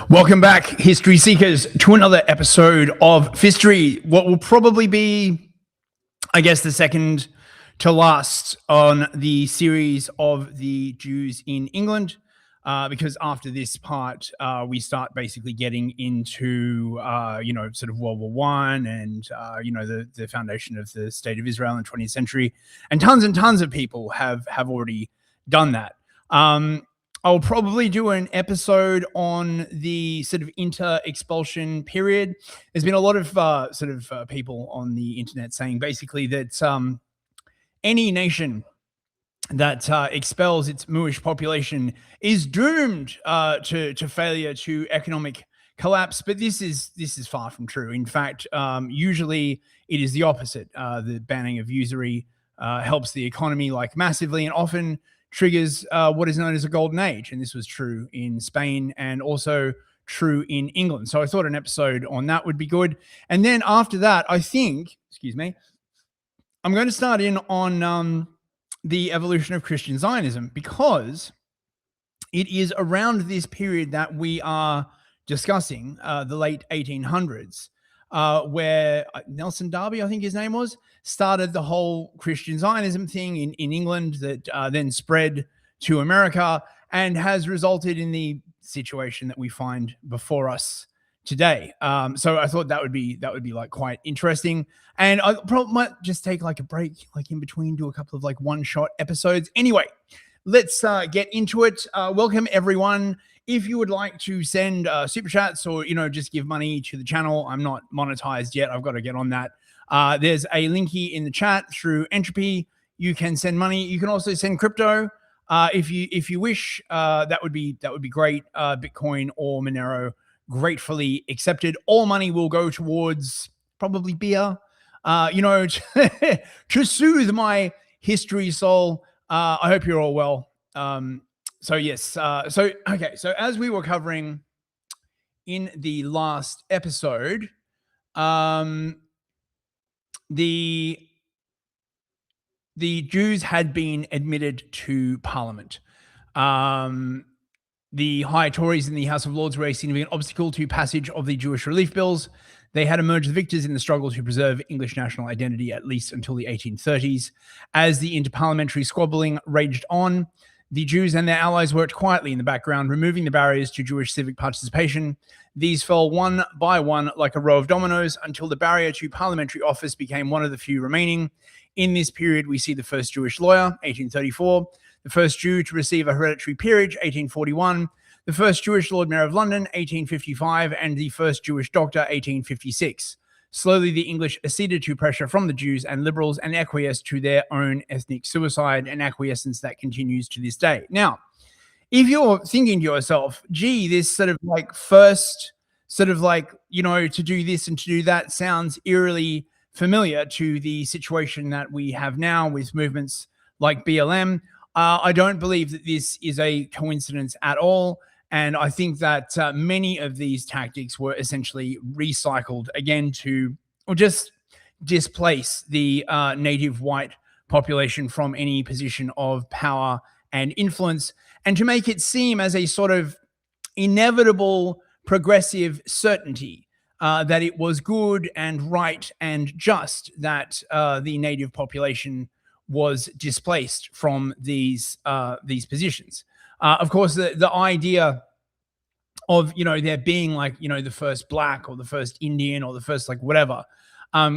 Welcome back, history seekers, to another episode of Fistory. What will probably be, I guess, the second to last on the series of the Jews in England, because after this part, we start basically getting into, sort of World War I and, the foundation of the State of Israel in the 20th century. And tons of people have already done that. I'll probably do an episode on the sort of inter-expulsion period. There's been a lot of people on the internet saying basically that any nation that expels its Moorish population is doomed to failure, to economic collapse. But this is far from true. In fact, usually it is the opposite. The banning of usury helps the economy massively, and often triggers what is known as a golden age. And this was true in Spain and also true in England. So I thought an episode on that would be good. And then after that, I think, I'm going to start in on the evolution of Christian Zionism, because it is around this period that we are discussing, the late 1800s, where Nelson Darby, I think his name was, started the whole Christian Zionism thing in England that then spread to America and has resulted in the situation that we find before us today. So I thought that would be quite interesting. And I probably might just take a break in between, do a couple of one-shot episodes. Anyway, let's get into it. Welcome everyone. If you would like to send super chats or, just give money to the channel, I'm not monetized yet. I've got to get on that. There's a linky in the chat through Entropy. You can send money. You can also send crypto if you wish. That would be great. Bitcoin or Monero, gratefully accepted. All money will go towards probably beer, to soothe my history soul. I hope you're all well. So yes. So as we were covering in the last episode, the Jews had been admitted to Parliament. The high Tories in the House of Lords were a significant obstacle to passage of the Jewish relief bills. They had emerged as victors in the struggle to preserve English national identity, at least until the 1830s. As the interparliamentary squabbling raged on, the Jews and their allies worked quietly in the background, removing the barriers to Jewish civic participation. These fell one by one like a row of dominoes until the barrier to parliamentary office became one of the few remaining. In this period, we see the first Jewish lawyer, 1834, the first Jew to receive a hereditary peerage, 1841, the first Jewish Lord Mayor of London, 1855, and the first Jewish doctor, 1856. Slowly, the English acceded to pressure from the Jews and liberals and acquiesced to their own ethnic suicide, an acquiescence that continues to this day. Now, if you're thinking to yourself, gee, this first to do this and to do that sounds eerily familiar to the situation that we have now with movements like BLM, I don't believe that this is a coincidence at all. And I think that many of these tactics were essentially recycled again to just displace the native white population from any position of power and influence, and to make it seem as a sort of inevitable progressive certainty that it was good and right and just that the native population was displaced from these positions. Of course, the idea of, there being the first black or the first Indian or the first whatever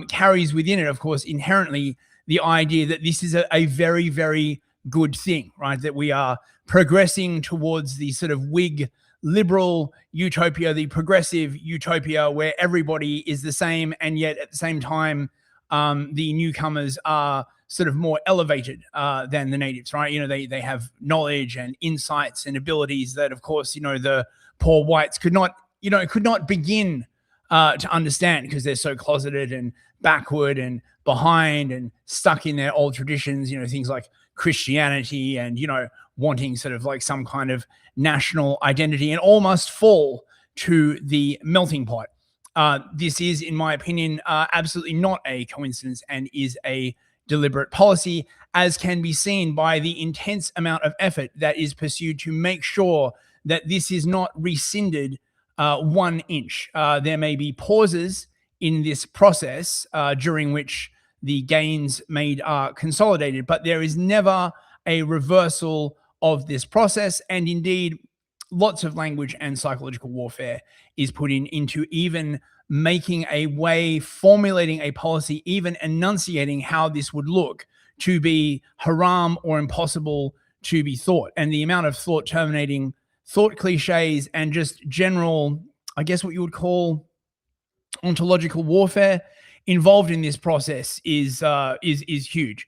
carries within it, of course, inherently the idea that this is a very, very good thing, right? That we are progressing towards the sort of Whig liberal utopia, the progressive utopia where everybody is the same, and yet at the same time, the newcomers are sort of more elevated than the natives, right? They have knowledge and insights and abilities that, of course, the poor whites could not begin to understand, because they're so closeted and backward and behind and stuck in their old traditions, things like Christianity and, wanting sort of some kind of national identity, and all must fall to the melting pot. This is, in my opinion, absolutely not a coincidence and is a deliberate policy, as can be seen by the intense amount of effort that is pursued to make sure that this is not rescinded 1 inch. There may be pauses in this process during which the gains made are consolidated, but there is never a reversal of this process. And indeed, lots of language and psychological warfare is put into even making a way, formulating a policy, even enunciating how this would look to be haram or impossible to be thought. And the amount of thought terminating thought cliches and just general, I guess what you would call ontological warfare involved in this process is huge.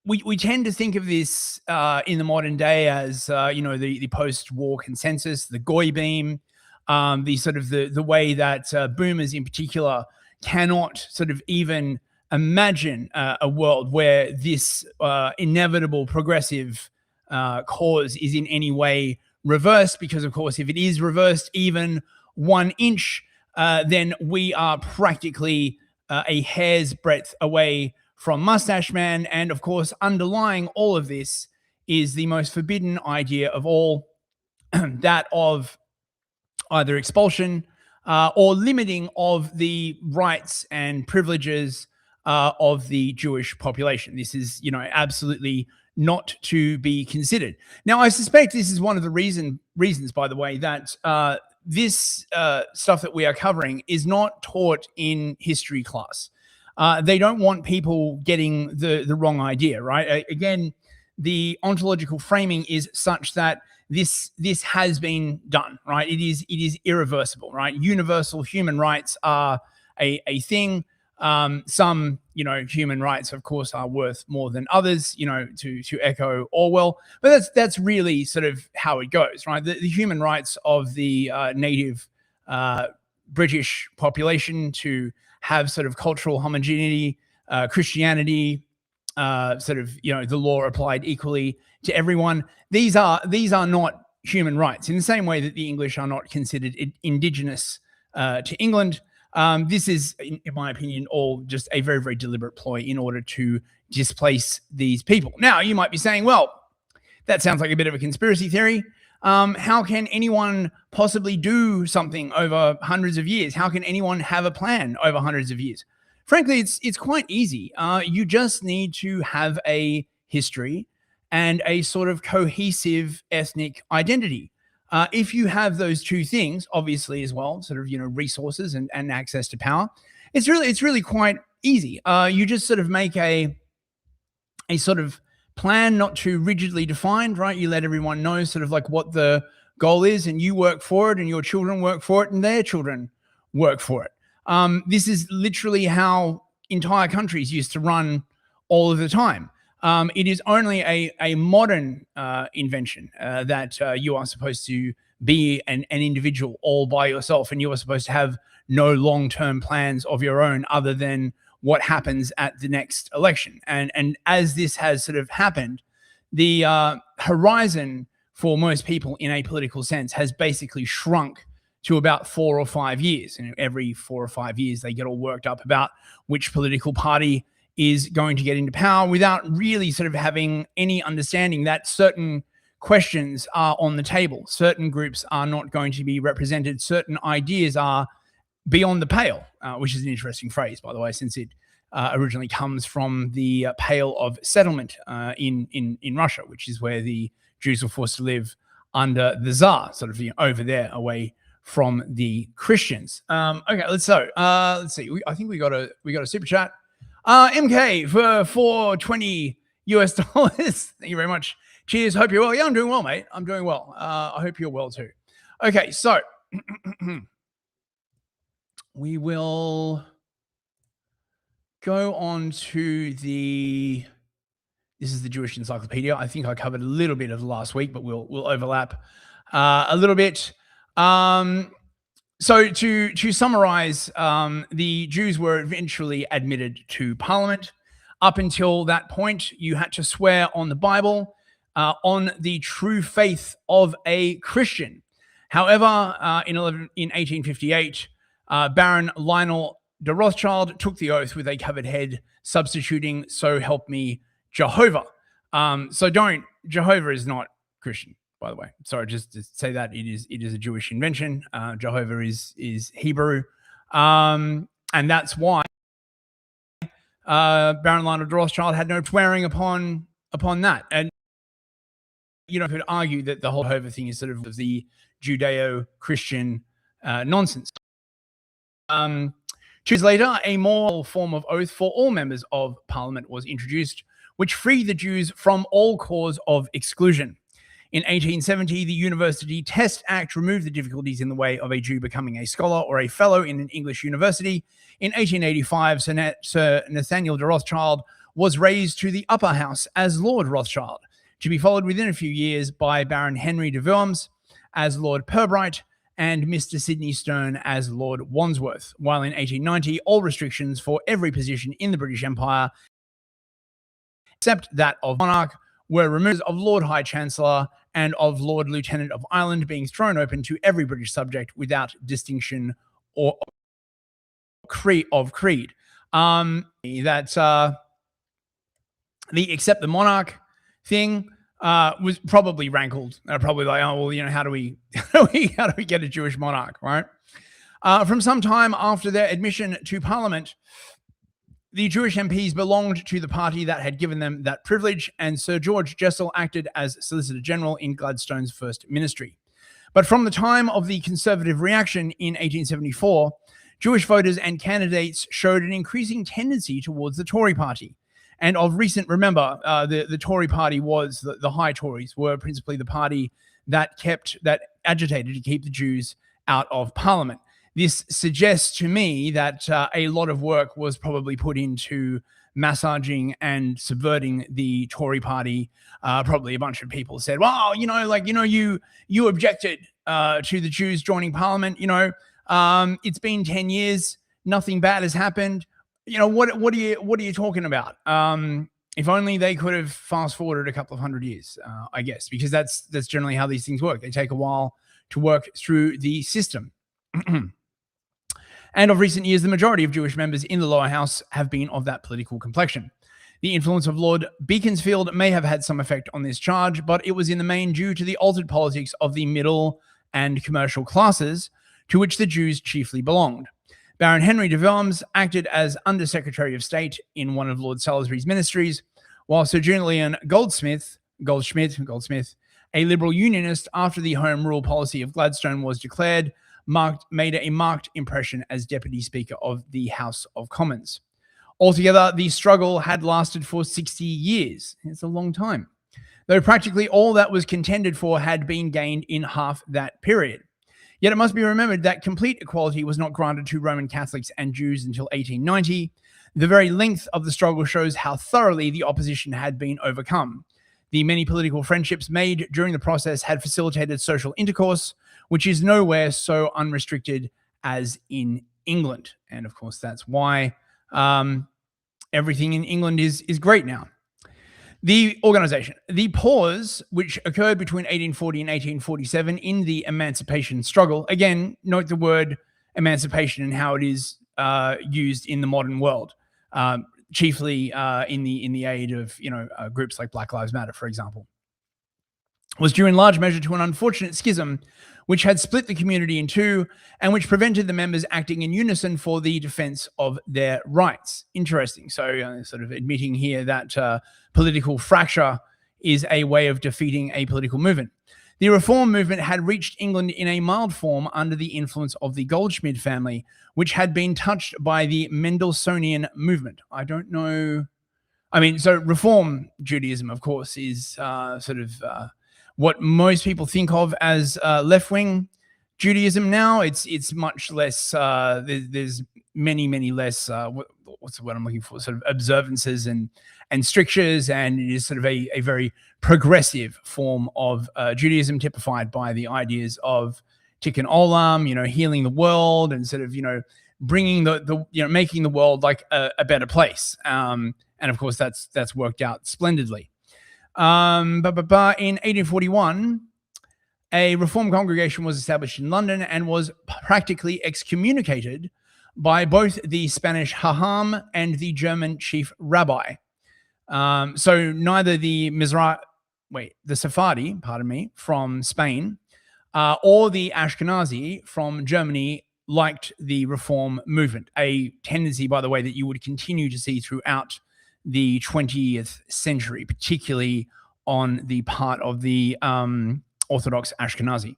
We tend to think of this in the modern day as the post-war consensus, the Goy beam, the sort of the way that boomers in particular cannot sort of even imagine a world where this inevitable progressive cause is in any way reversed, because of course if it is reversed even 1 inch, then we are practically a hair's breadth away from Mustache Man. And of course, underlying all of this is the most forbidden idea of all, that of either expulsion or limiting of the rights and privileges of the Jewish population. This is, absolutely not to be considered. Now, I suspect this is one of the reasons, by the way, that this stuff that we are covering is not taught in history class. They don't want people getting the wrong idea, right? Again, the ontological framing is such that this has been done, right? It is irreversible, right? Universal human rights are a thing. Some, human rights, of course, are worth more than others, to echo Orwell. But that's really sort of how it goes, right? The human rights of the native British population to have sort of cultural homogeneity, Christianity, the law applied equally to everyone. These are not human rights in the same way that the English are not considered indigenous to England. This is, in my opinion, all just a very, very deliberate ploy in order to displace these people. Now, you might be saying, well, that sounds like a bit of a conspiracy theory. How can anyone possibly do something over hundreds of years? How can anyone have a plan over hundreds of years? Frankly, it's quite easy. You just need to have a history and a sort of cohesive ethnic identity. If you have those two things, obviously as well, sort of resources and access to power, it's really quite easy. You just sort of make a sort of plan, not too rigidly defined, right? You let everyone know sort of like what the goal is, and you work for it, and your children work for it, and their children work for it. This is literally how entire countries used to run all of the time. It is only a modern invention that you are supposed to be an individual all by yourself, and you are supposed to have no long-term plans of your own other than what happens at the next election. And as this has sort of happened, the horizon for most people in a political sense has basically shrunk to about 4 or 5 years. And every 4 or 5 years, they get all worked up about which political party is going to get into power without really sort of having any understanding that certain questions are on the table. Certain groups are not going to be represented. Certain ideas are beyond the pale, which is an interesting phrase, by the way, since it originally comes from the Pale of Settlement in Russia, which is where the Jews were forced to live under the Tsar, sort of over there, away from the Christians. Okay, let's see. I think we got a super chat. MK for $420. Thank you very much. Cheers. Hope you're well. Yeah, I'm doing well, mate. I'm doing well. I hope you're well too. Okay, so we will go on to this is the Jewish Encyclopedia. I think I covered a little bit of last week, but we'll overlap a little bit. So to summarize, the Jews were eventually admitted to Parliament. Up until that point, you had to swear on the Bible, on the true faith of a Christian. However, in 1858, Baron Lionel de Rothschild took the oath with a covered head, substituting "So help me Jehovah." Jehovah is not Christian, by the way. Sorry, just to say that it is a Jewish invention. Jehovah is Hebrew, and that's why Baron Lionel de Rothschild had no swearing upon that. And could argue that the whole Jehovah thing is sort of the Judeo-Christian nonsense. 2 years later, a more form of oath for all members of Parliament was introduced, which freed the Jews from all cause of exclusion. In 1870, the University Test Act removed the difficulties in the way of a Jew becoming a scholar or a fellow in an English university. In 1885, Sir Nathaniel de Rothschild was raised to the upper house as Lord Rothschild, to be followed within a few years by Baron Henry de Worms as Lord Pirbright and Mr. Sidney Stone as Lord Wandsworth, while in 1890, all restrictions for every position in the British Empire, except that of monarch, were removed, of Lord High Chancellor and of Lord Lieutenant of Ireland being thrown open to every British subject without distinction or of creed. The except the monarch thing was probably rankled. Probably like, oh well, how do we get a Jewish monarch, right? From some time after their admission to Parliament, the Jewish MPs belonged to the party that had given them that privilege, and Sir George Jessel acted as Solicitor General in Gladstone's first ministry. But from the time of the Conservative reaction in 1874, Jewish voters and candidates showed an increasing tendency towards the Tory party. And of recent, remember, the Tory party was, the High Tories were principally the party that agitated to keep the Jews out of Parliament. This suggests to me that a lot of work was probably put into massaging and subverting the Tory party. Probably a bunch of people said, well, you objected to the Jews joining Parliament. It's been 10 years. Nothing bad has happened. What are you talking about? If only they could have fast forwarded a couple of hundred years, I guess, because that's generally how these things work. They take a while to work through the system. And of recent years, the majority of Jewish members in the lower house have been of that political complexion. The influence of Lord Beaconsfield may have had some effect on this charge, but it was in the main due to the altered politics of the middle and commercial classes, to which the Jews chiefly belonged. Baron Henry de Worms acted as Under Secretary of State in one of Lord Salisbury's ministries, while Sir Julian Goldschmidt, a Liberal Unionist after the Home Rule policy of Gladstone was declared, made a marked impression as Deputy Speaker of the House of Commons. Altogether, the struggle had lasted for 60 years. It's a long time, though practically all that was contended for had been gained in half that period. Yet it must be remembered that complete equality was not granted to Roman Catholics and Jews until 1890. The very length of the struggle shows how thoroughly the opposition had been overcome. The many political friendships made during the process had facilitated social intercourse, which is nowhere so unrestricted as in England. And of course, that's why everything in England is great now. The organization. The pause, which occurred between 1840 and 1847 in the Emancipation struggle. Again, note the word emancipation and how it is used in the modern world, chiefly in the aid of groups like Black Lives Matter, for example, was due in large measure to an unfortunate schism which had split the community in two and which prevented the members acting in unison for the defense of their rights. Interesting. So sort of admitting here that political fracture is a way of defeating a political movement. The reform movement had reached England in a mild form under the influence of the Goldschmidt family, which had been touched by the Mendelssohnian movement. I don't know. So Reform Judaism, of course, is what most people think of as left-wing Judaism now. It's much less, there's many less, what's the word I'm looking for, sort of observances and strictures, and it is sort of a very progressive form of Judaism, typified by the ideas of Tikkun Olam, healing the world and sort of, bringing making the world like a better place. And of course, that's worked out splendidly. In 1841, a reform congregation was established in London and was practically excommunicated by both the Spanish Haham and the German chief rabbi. So neither the Sephardi, from Spain, or the Ashkenazi from Germany liked the reform movement, a tendency, by the way, that you would continue to see throughout the 20th century, particularly on the part of the Orthodox Ashkenazi.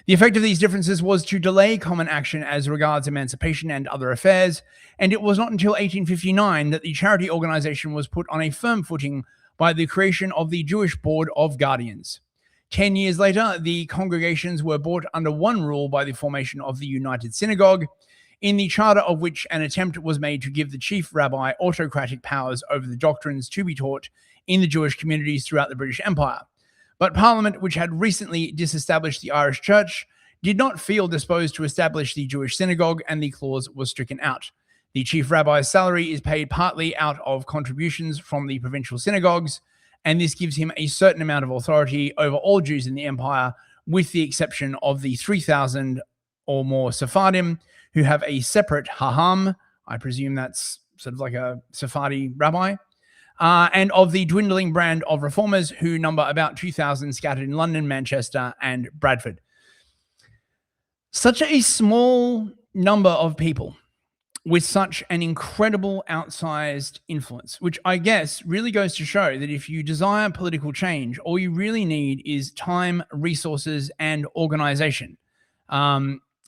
The effect of these differences was to delay common action as regards emancipation and other affairs, and it was not until 1859 that the charity organization was put on a firm footing by the creation of the Jewish Board of Guardians. 10 years later, the congregations were brought under one rule by the formation of the United Synagogue, in the charter of which an attempt was made to give the chief rabbi autocratic powers over the doctrines to be taught in the Jewish communities throughout the British Empire. But Parliament, which had recently disestablished the Irish Church, did not feel disposed to establish the Jewish synagogue, and the clause was stricken out. The chief rabbi's salary is paid partly out of contributions from the provincial synagogues, and this gives him a certain amount of authority over all Jews in the empire, with the exception of the 3,000 or more Sephardim, who have a separate Haham. I presume that's sort of like a Sephardi rabbi. And of the dwindling brand of reformers, who number about 2,000 scattered in London, Manchester, and Bradford. Such a small number of people with such an incredible outsized influence, which I guess really goes to show that if you desire political change, all you really need is time, resources, and organization.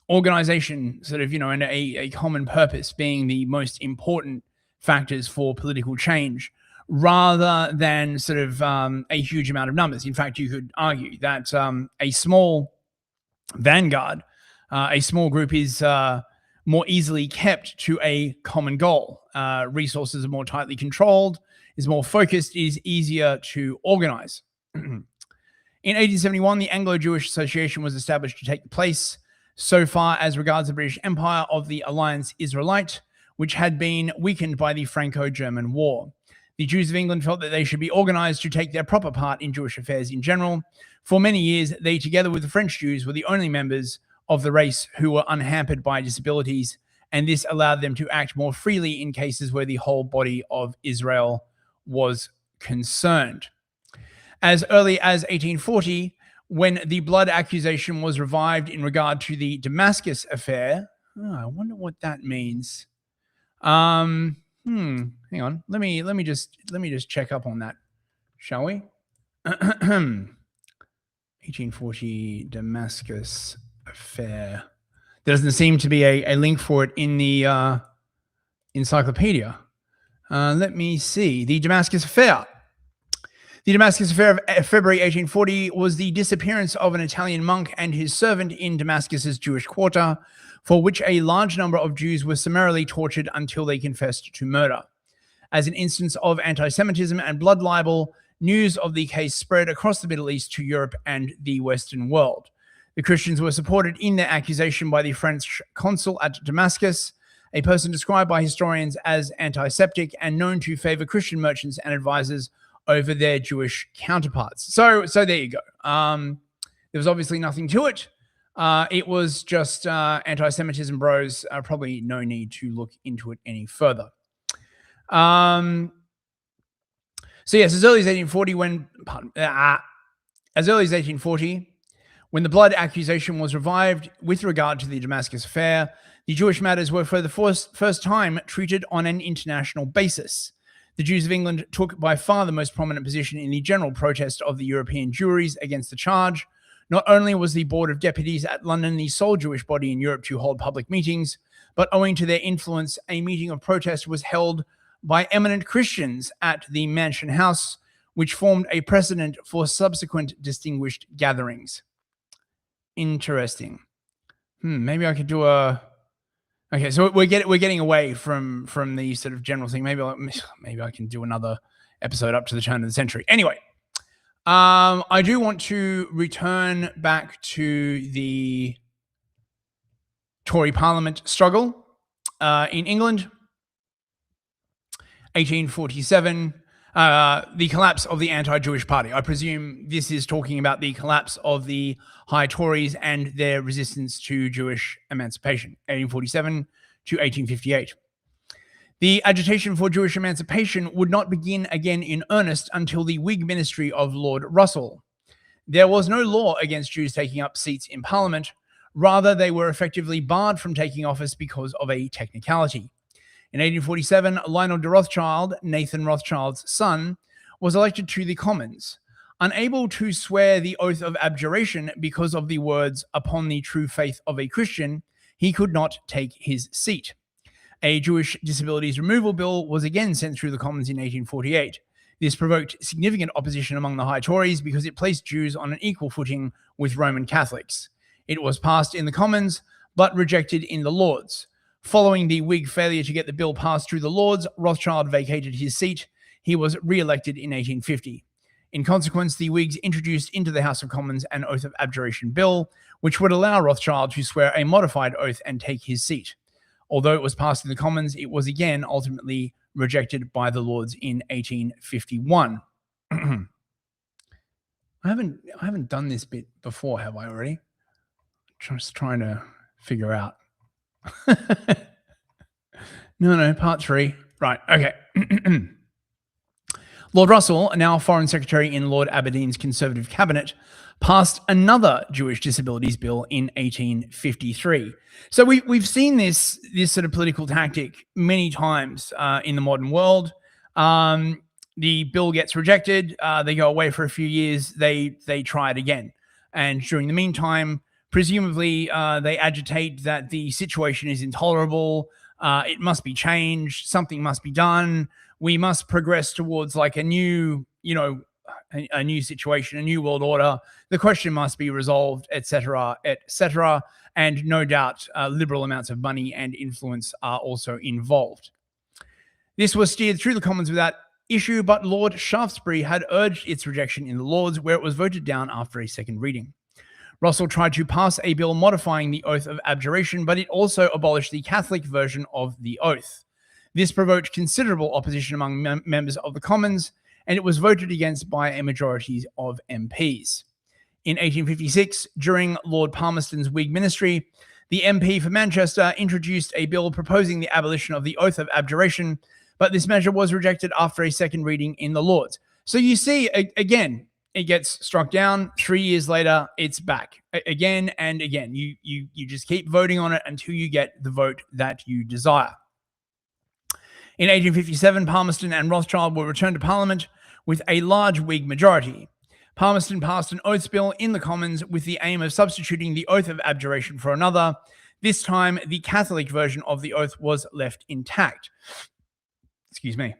Organization, sort of, and a common purpose being the most important factors for political change, rather than sort of a huge amount of numbers. In fact, you could argue that a small vanguard, a small group is more easily kept to a common goal. Resources are more tightly controlled, is more focused, is easier to organize. In 1871, the Anglo-Jewish Association was established to take the place, so far as regards the British Empire, of the Alliance Israelite, which had been weakened by the Franco-German War. The Jews of England felt that they should be organized to take their proper part in Jewish affairs in general. For many years, they, together with the French Jews, were the only members of the race who were unhampered by disabilities, and this allowed them to act more freely in cases where the whole body of Israel was concerned. As early as 1840, when the blood accusation was revived in regard to the Damascus affair, I wonder what that means. Hang on. Let me just check up on that, shall we? 1840 Damascus affair. There doesn't seem to be a link for it in the encyclopedia. Let me see. The Damascus affair. The Damascus affair of February 1840 was the disappearance of an Italian monk and his servant in Damascus's Jewish quarter, for which a large number of Jews were summarily tortured until they confessed to murder. As an instance of anti-Semitism and blood libel, news of the case spread across the Middle East to Europe and the Western world. The Christians were supported in their accusation by the French consul at Damascus, a person described by historians as antiseptic and known to favor Christian merchants and advisors over their Jewish counterparts. So there you go. There was obviously nothing to it. It was just anti-Semitism bros. Probably no need to look into it any further. So yes, as early as 1840, when the blood accusation was revived with regard to the Damascus affair, the Jewish matters were for the first time treated on an international basis. The Jews of England took by far the most prominent position in the general protest of the European Jewries against the charge. Not only was the Board of Deputies at London the sole Jewish body in Europe to hold public meetings, but owing to their influence, a meeting of protest was held by eminent Christians at the Mansion House, which formed a precedent for subsequent distinguished gatherings. Interesting. Maybe I could do a... Okay, so we're getting away from the sort of general thing. Maybe I can do another episode up to the turn of the century. Anyway, I do want to return back to the Tory Parliament struggle in England. 1847. the collapse of the anti-Jewish party. I presume this is talking about the collapse of the High Tories and their resistance to Jewish emancipation, 1847 to 1858. The agitation for Jewish emancipation would not begin again in earnest until the Whig ministry of Lord Russell. There was no law against Jews taking up seats in Parliament. Rather, they were effectively barred from taking office because of a technicality. In 1847, Lionel de Rothschild, Nathan Rothschild's son, was elected to the Commons. Unable to swear the oath of abjuration because of the words, "upon the true faith of a Christian," he could not take his seat. A Jewish Disabilities Removal Bill was again sent through the Commons in 1848. This provoked significant opposition among the High Tories because it placed Jews on an equal footing with Roman Catholics. It was passed in the Commons, but rejected in the Lords. Following the Whig failure to get the bill passed through the Lords, Rothschild vacated his seat. He was re-elected in 1850. In consequence, the Whigs introduced into the House of Commons an oath of abjuration bill, which would allow Rothschild to swear a modified oath and take his seat. Although it was passed in the Commons, it was again ultimately rejected by the Lords in 1851. I haven't done this bit before, have I already? Just trying to figure out. No, part 3. Right, okay. Lord Russell, now Foreign Secretary in Lord Aberdeen's Conservative Cabinet, passed another Jewish Disabilities Bill in 1853. So we've seen this sort of political tactic many times in the modern world. The bill gets rejected. They go away for a few years. They try it again. And during the meantime, presumably, they agitate that the situation is intolerable. It must be changed. Something must be done. We must progress towards like a new, a new situation, a new world order. The question must be resolved, etc., etc. And no doubt, liberal amounts of money and influence are also involved. This was steered through the Commons without issue, but Lord Shaftesbury had urged its rejection in the Lords, where it was voted down after a second reading. Russell tried to pass a bill modifying the oath of abjuration, but it also abolished the Catholic version of the oath. This provoked considerable opposition among members of the Commons, and it was voted against by a majority of MPs. In 1856, during Lord Palmerston's Whig ministry, the MP for Manchester introduced a bill proposing the abolition of the oath of abjuration, but this measure was rejected after a second reading in the Lords. So you see, again, it gets struck down. 3 years later, it's back again and again. You just keep voting on it until you get the vote that you desire. In 1857, Palmerston and Rothschild were returned to Parliament with a large Whig majority. Palmerston passed an oaths bill in the Commons with the aim of substituting the oath of abjuration for another. This time, the Catholic version of the oath was left intact. Excuse me.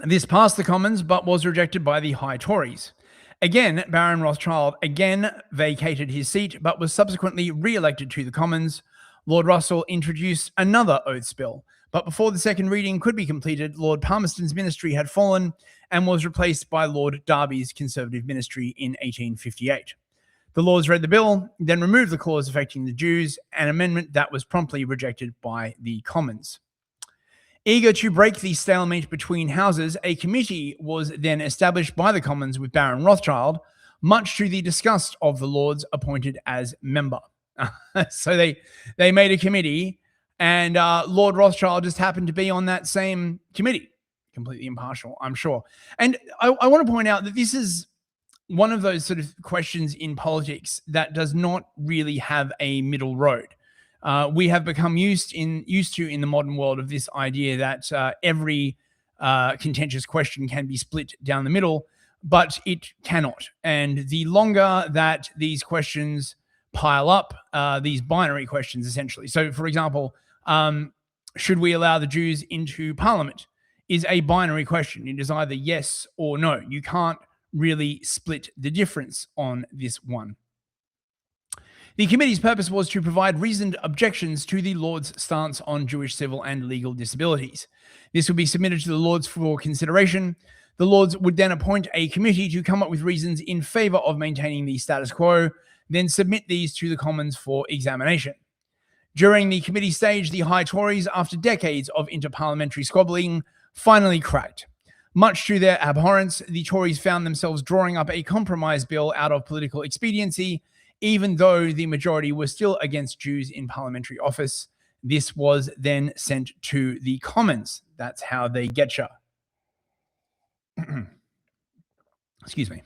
This passed the Commons, but was rejected by the High Tories. Again, Baron Rothschild again vacated his seat, but was subsequently re-elected to the Commons. Lord Russell introduced another oaths bill, but before the second reading could be completed, Lord Palmerston's ministry had fallen and was replaced by Lord Derby's Conservative ministry in 1858. The Lords read the bill, then removed the clause affecting the Jews, an amendment that was promptly rejected by the Commons. Eager to break the stalemate between houses, a committee was then established by the Commons with Baron Rothschild, much to the disgust of the Lords appointed as member. So they made a committee, and Lord Rothschild just happened to be on that same committee. Completely impartial, I'm sure. And I want to point out that this is one of those sort of questions in politics that does not really have a middle road. We have become used to in the modern world of this idea that every contentious question can be split down the middle, but it cannot. And the longer that these questions pile up, these binary questions essentially. So, for example, should we allow the Jews into Parliament is a binary question. It is either yes or no. You can't really split the difference on this one. The committee's purpose was to provide reasoned objections to the Lords' stance on Jewish civil and legal disabilities. This would be submitted to the Lords for consideration. The Lords would then appoint a committee to come up with reasons in favour of maintaining the status quo, then submit these to the Commons for examination. During the committee stage, the High Tories, after decades of interparliamentary squabbling, finally cracked. Much to their abhorrence, the Tories found themselves drawing up a compromise bill out of political expediency, even though the majority were still against Jews in parliamentary office. This was then sent to the Commons. That's how they get you. Excuse me.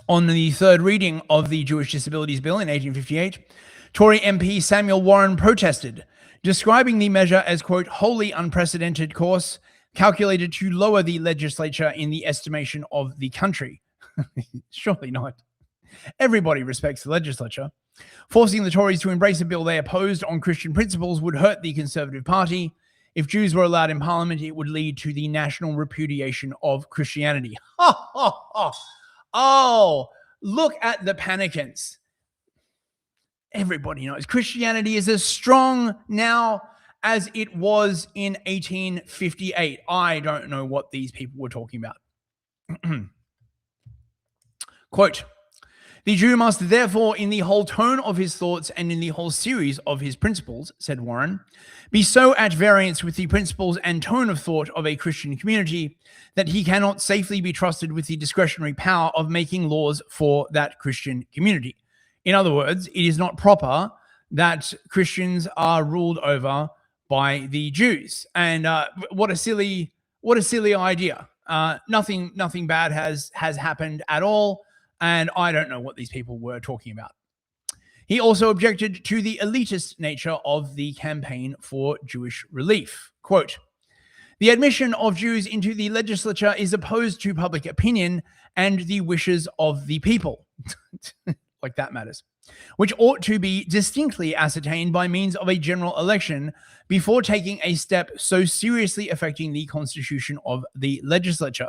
On the third reading of the Jewish Disabilities Bill in 1858, Tory MP Samuel Warren protested, describing the measure as, quote, wholly unprecedented course, calculated to lower the legislature in the estimation of the country. Surely not. Everybody respects the legislature. Forcing the Tories to embrace a bill they opposed on Christian principles would hurt the Conservative Party. If Jews were allowed in Parliament, it would lead to the national repudiation of Christianity. Oh, look at the panicants. Everybody knows Christianity is as strong now as it was in 1858. I don't know what these people were talking about. Quote, the Jew must therefore, in the whole tone of his thoughts and in the whole series of his principles, said Warren, be so at variance with the principles and tone of thought of a Christian community that he cannot safely be trusted with the discretionary power of making laws for that Christian community. In other words, it is not proper that Christians are ruled over by the Jews. And what a silly idea. Nothing bad has happened at all. And I don't know what these people were talking about. He also objected to the elitist nature of the campaign for Jewish relief. Quote, the admission of Jews into the legislature is opposed to public opinion and the wishes of the people. Like that matters. Which ought to be distinctly ascertained by means of a general election before taking a step so seriously affecting the constitution of the legislature.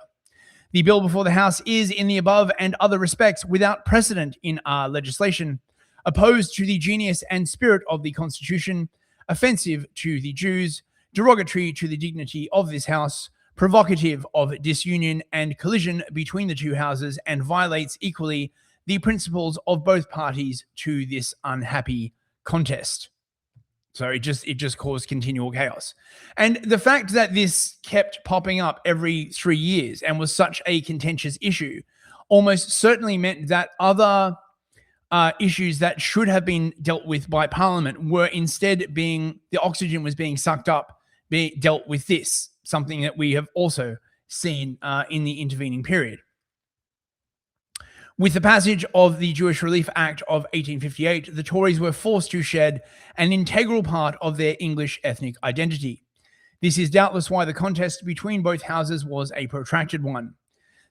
The bill before the House is, in the above and other respects, without precedent in our legislation, opposed to the genius and spirit of the Constitution, offensive to the Jews, derogatory to the dignity of this House, provocative of disunion and collision between the two houses, and violates equally the principles of both parties to this unhappy contest. So it just caused continual chaos. And the fact that this kept popping up every 3 years and was such a contentious issue almost certainly meant that other issues that should have been dealt with by Parliament were instead the oxygen was being sucked up, being dealt with this, something that we have also seen in the intervening period. With the passage of the Jewish Relief Act of 1858, the Tories were forced to shed an integral part of their English ethnic identity. This is doubtless why the contest between both houses was a protracted one.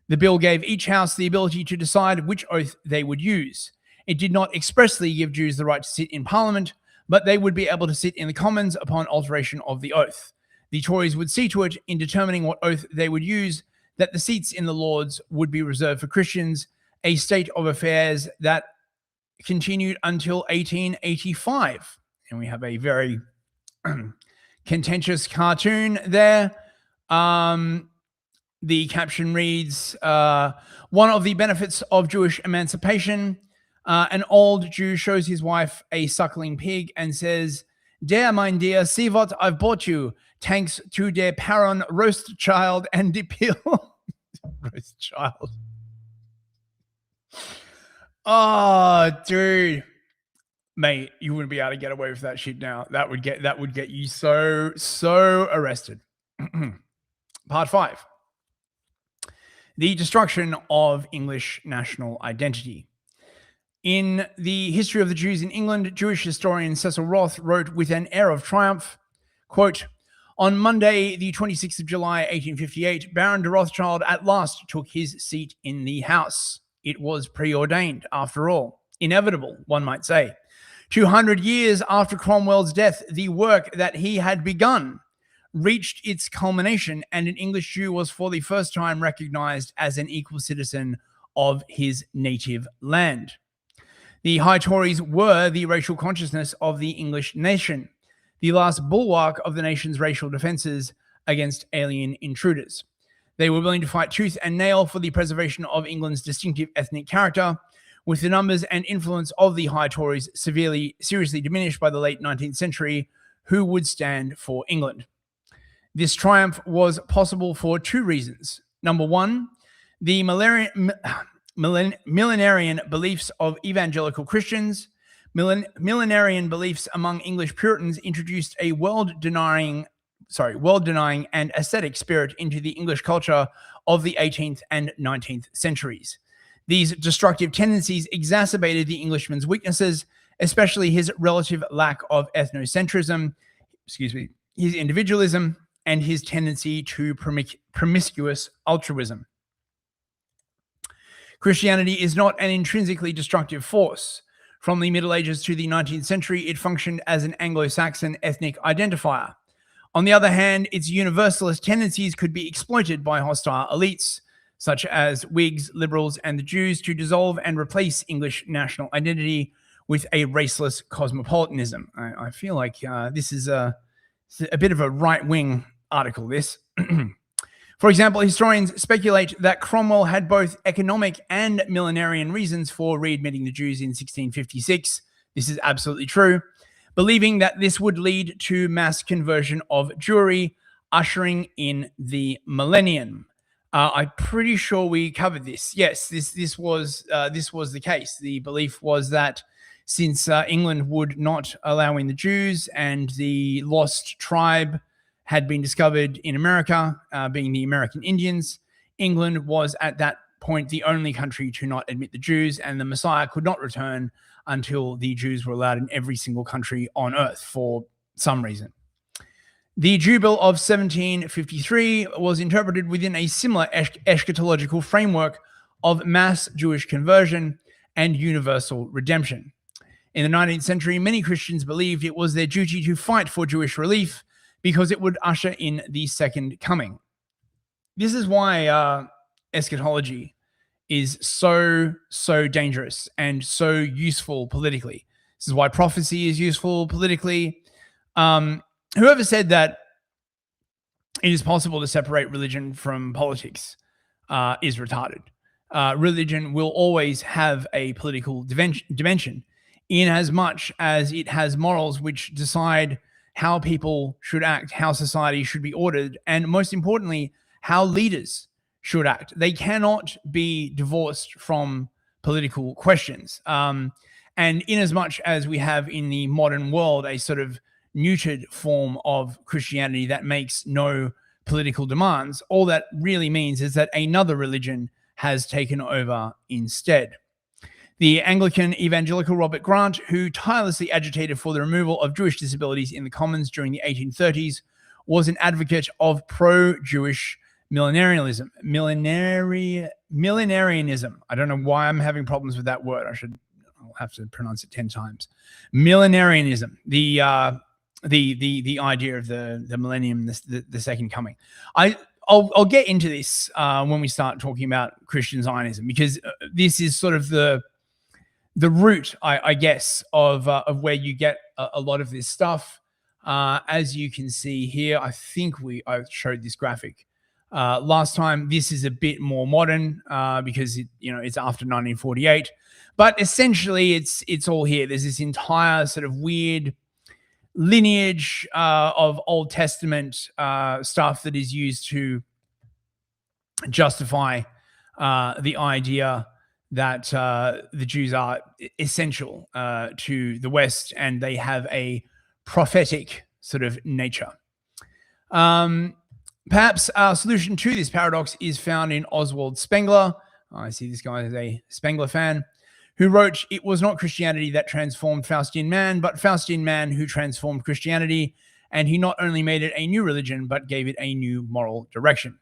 The bill gave each house the ability to decide which oath they would use. It did not expressly give Jews the right to sit in Parliament, but they would be able to sit in the Commons upon alteration of the oath. The Tories would see to it, in determining what oath they would use, that the seats in the Lords would be reserved for Christians, a state of affairs that continued until 1885. And we have a very contentious cartoon there. The caption reads, one of the benefits of Jewish emancipation, an old Jew shows his wife a suckling pig and says, "Der, mein dear, see what I've bought you. Thanks to der Paron roast child and the pill." Roast child. Oh, dude. Mate, you wouldn't be able to get away with that shit now. That would get you so arrested. Part 5. The destruction of English national identity. In the History of the Jews in England, Jewish historian Cecil Roth wrote with an air of triumph, quote, on Monday, the 26th of July, 1858, Baron de Rothschild at last took his seat in the House. It was preordained, after all. Inevitable, one might say. 200 years after Cromwell's death, the work that he had begun reached its culmination, and an English Jew was for the first time recognized as an equal citizen of his native land. The High Tories were the racial consciousness of the English nation, the last bulwark of the nation's racial defenses against alien intruders. They were willing to fight tooth and nail for the preservation of England's distinctive ethnic character, with the numbers and influence of the High Tories seriously diminished by the late 19th century. Who would stand for England? This triumph was possible for two reasons. Number one, the millenarian beliefs of evangelical Christians. Millenarian beliefs among English Puritans introduced a world-denying and ascetic spirit into the English culture of the 18th and 19th centuries. These destructive tendencies exacerbated the Englishman's weaknesses, especially his relative lack of ethnocentrism, his individualism, and his tendency to promiscuous altruism. Christianity is not an intrinsically destructive force. From the Middle Ages to the 19th century, it functioned as an Anglo-Saxon ethnic identifier. On the other hand, its universalist tendencies could be exploited by hostile elites, such as Whigs, liberals, and the Jews, to dissolve and replace English national identity with a raceless cosmopolitanism. I feel like this is a bit of a right-wing article, this. For example, historians speculate that Cromwell had both economic and millenarian reasons for readmitting the Jews in 1656. This is absolutely true, believing that this would lead to mass conversion of Jewry, ushering in the millennium. I'm pretty sure we covered this. Yes, this was the case. The belief was that since England would not allow in the Jews and the lost tribe had been discovered in America, being the American Indians, England was at that point the only country to not admit the Jews, and the Messiah could not return until the Jews were allowed in every single country on earth for some reason. The Jubilee of 1753 was interpreted within a similar eschatological framework of mass Jewish conversion and universal redemption. In the 19th century, many Christians believed it was their duty to fight for Jewish relief because it would usher in the second coming. This is why eschatology is so dangerous and so useful politically. This is why prophecy is useful politically. Whoever said that it is possible to separate religion from politics is retarded. Religion will always have a political dimension in as much as it has morals which decide how people should act, how society should be ordered, and most importantly, how leaders should act. They cannot be divorced from political questions. And in as much as we have in the modern world a sort of neutered form of Christianity that makes no political demands, all that really means is that another religion has taken over instead. The Anglican evangelical Robert Grant, who tirelessly agitated for the removal of Jewish disabilities in the Commons during the 1830s, was an advocate of pro-Jewish millenarianism. Millenarianism. I don't know why I'm having problems with that word. I'll have to pronounce it 10 times. Millenarianism. The idea of the millennium, the second coming. I'll get into this when we start talking about Christian Zionism, because this is sort of the root, I guess, of where you get a lot of this stuff. As you can see here, I think I showed this graphic last time. This is a bit more modern because it's after 1948, but essentially it's all here. There's this entire sort of weird lineage of Old Testament stuff that is used to justify the idea that the Jews are essential to the West and they have a prophetic sort of nature. Perhaps our solution to this paradox is found in Oswald Spengler. I see this guy is a Spengler fan, who wrote, "It was not Christianity that transformed Faustian man, but Faustian man who transformed Christianity, and he not only made it a new religion, but gave it a new moral direction."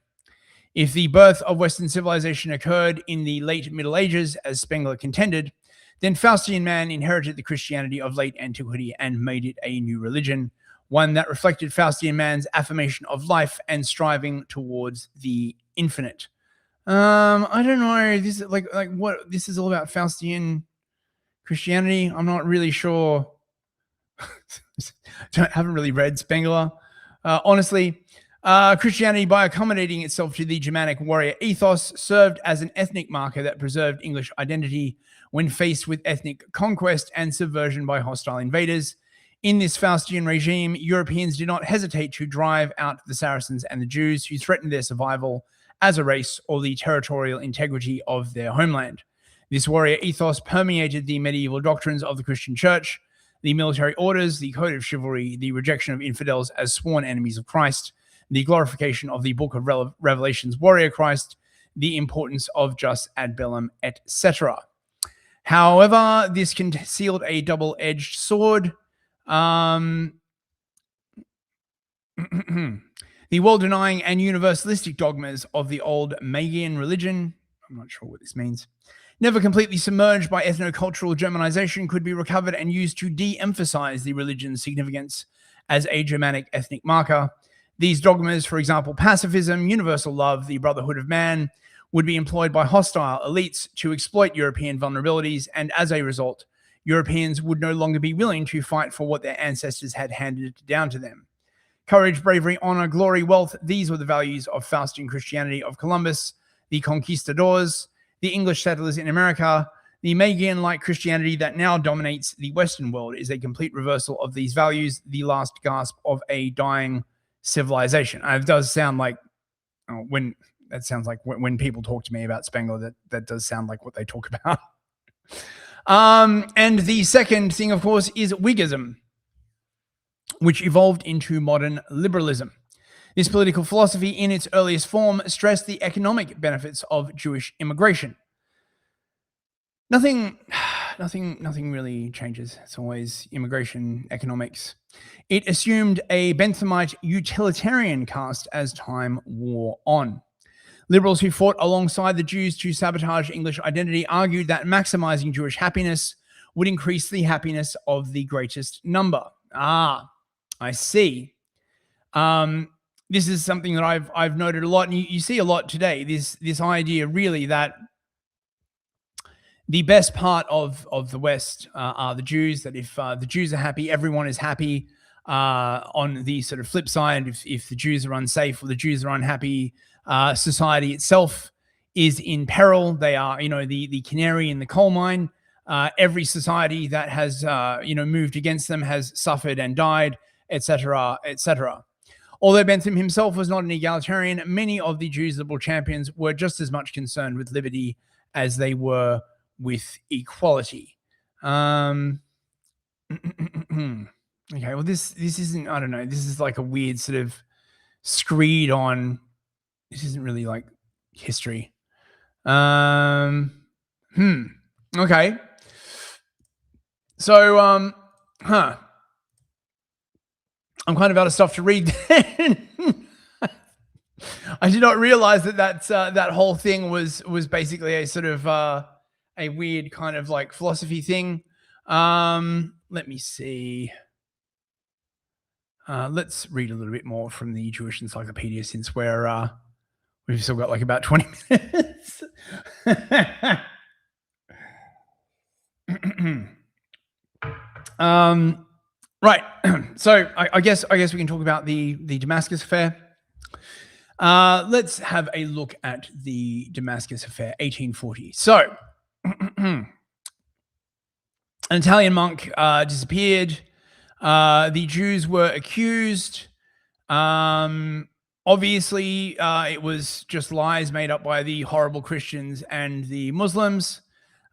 If the birth of Western civilization occurred in the late Middle Ages, as Spengler contended, then Faustian man inherited the Christianity of late antiquity and made it a new religion, one that reflected Faustian man's affirmation of life and striving towards the infinite. I don't know. This is like what this is all about, Faustian Christianity. I'm not really sure. Haven't really read Spengler. Honestly, Christianity, by accommodating itself to the Germanic warrior ethos, served as an ethnic marker that preserved English identity when faced with ethnic conquest and subversion by hostile invaders. In this Faustian regime, Europeans did not hesitate to drive out the Saracens and the Jews who threatened their survival as a race or the territorial integrity of their homeland. This warrior ethos permeated the medieval doctrines of the Christian Church, the military orders, the code of chivalry, the rejection of infidels as sworn enemies of Christ, the glorification of the Book of Revelation's warrior Christ, the importance of jus ad bellum, etc. However, this concealed a double-edged sword. The world-denying and universalistic dogmas of the old Magian religion, I'm not sure what this means, never completely submerged by ethno-cultural Germanization, could be recovered and used to de-emphasize the religion's significance as a Germanic ethnic marker. These dogmas, for example, pacifism, universal love, the brotherhood of man, would be employed by hostile elites to exploit European vulnerabilities, and as a result, Europeans would no longer be willing to fight for what their ancestors had handed down to them. Courage, bravery, honor, glory, wealth, these were the values of Faustian Christianity of Columbus, the conquistadors, the English settlers in America. The Magian-like Christianity that now dominates the Western world is a complete reversal of these values, the last gasp of a dying civilization. It does sound like, when people talk to me about Spengler, that does sound like what they talk about. And the second thing, of course, is Whiggism, which evolved into modern liberalism. This political philosophy in its earliest form stressed the economic benefits of Jewish immigration. Nothing really changes. It's always immigration economics. It assumed a Benthamite utilitarian cast as time wore on. Liberals who fought alongside the Jews to sabotage English identity argued that maximizing Jewish happiness would increase the happiness of the greatest number. I see. This is something that I've noted a lot, and you see a lot today. This idea really that the best part of the West are the Jews. That if the Jews are happy, everyone is happy. On the sort of flip side, if the Jews are unsafe or the Jews are unhappy, society itself is in peril. They are, the canary in the coal mine. Every society that has, moved against them has suffered and died, etc., etc. Although Bentham himself was not an egalitarian, many of the Jews' liberal champions were just as much concerned with liberty as they were with equality. Okay, well, this isn't, I don't know, this is like a weird sort of screed on, this isn't really like history. Okay. So, I'm kind of out of stuff to read then. I did not realize that whole thing was basically a sort of a weird kind of like philosophy thing. Let me see. Let's read a little bit more from the Jewish Encyclopedia since we've still got like about 20 minutes. Right. So I guess we can talk about the Damascus affair. Let's have a look at the Damascus affair, 1840. So an Italian monk disappeared. The Jews were accused. Obviously, it was just lies made up by the horrible Christians and the Muslims.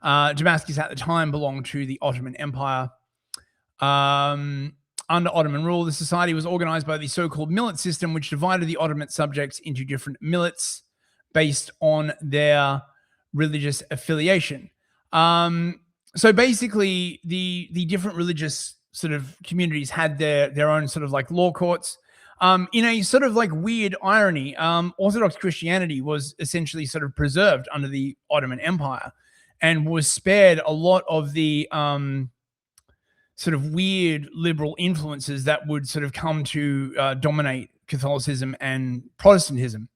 Damascus at the time belonged to the Ottoman Empire. Under Ottoman rule, the society was organized by the so-called millet system, which divided the Ottoman subjects into different millets based on their religious affiliation. So basically, the different religious sort of communities had their own sort of like law courts. In a sort of like weird irony, Orthodox Christianity was essentially sort of preserved under the Ottoman Empire and was spared a lot of the sort of weird liberal influences that would sort of come to dominate Catholicism and Protestantism.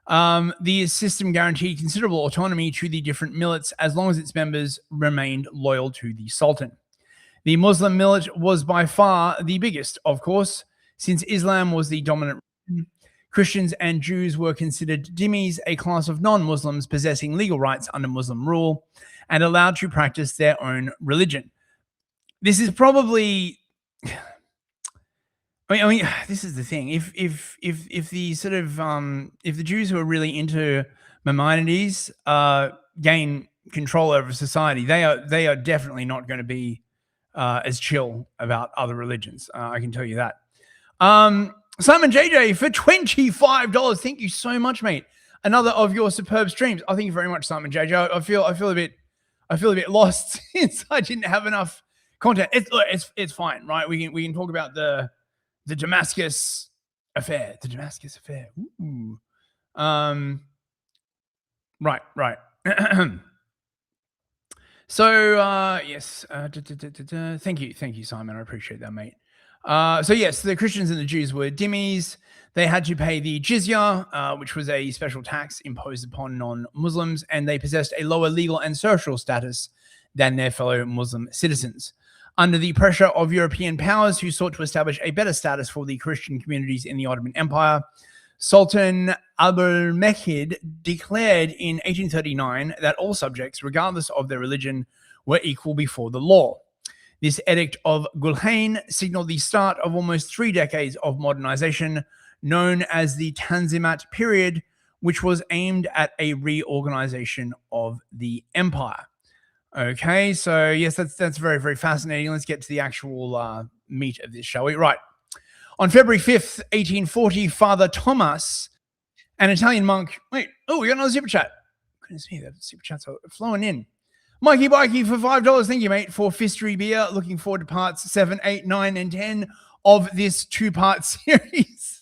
The system guaranteed considerable autonomy to the different millets as long as its members remained loyal to the Sultan. The Muslim millet was by far the biggest, of course, since Islam was the dominant religion. Christians and Jews were considered dhimmis, a class of non-Muslims possessing legal rights under Muslim rule and allowed to practice their own religion. This is probably I mean, this is the thing. If the sort of if the Jews who are really into Maimonides gain control over society, they are definitely not going to be as chill about other religions. I can tell you that. Simon JJ for $25. Thank you so much, mate. Another of your superb streams. Oh, thank you very much, Simon JJ. I feel a bit lost since I didn't have enough content. It's fine, right? We can talk about the Damascus affair. The Damascus affair. Ooh. Right. So yes. Thank you, Simon. I appreciate that, mate. So yes, the Christians and the Jews were dhimmis. They had to pay the jizya, which was a special tax imposed upon non-Muslims, and they possessed a lower legal and social status than their fellow Muslim citizens. Under the pressure of European powers who sought to establish a better status for the Christian communities in the Ottoman Empire, Sultan Abdülmecid declared in 1839 that all subjects, regardless of their religion, were equal before the law. This Edict of Gulhain signaled the start of almost 3 decades of modernization, known as the Tanzimat period, which was aimed at a reorganization of the empire. Okay, so yes, that's very, very fascinating. Let's get to the actual meat of this, shall we? Right. On February 5th, 1840, Father Thomas, an Italian monk... Wait, we got another super chat. Goodness me, that super chats are flowing in. Mikey Bikey for $5. Thank you, mate, for Fistory Beer. Looking forward to parts 7, 8, 9, and 10 of this 2-part series.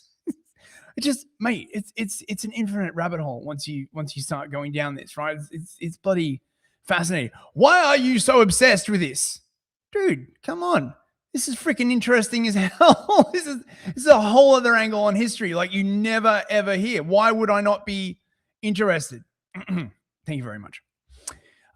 Mate, it's an infinite rabbit hole once you start going down this, right? It's bloody fascinating. Why are you so obsessed with this? Dude, come on. This is freaking interesting as hell. This is a whole other angle on history like you never, ever hear. Why would I not be interested? Thank you very much.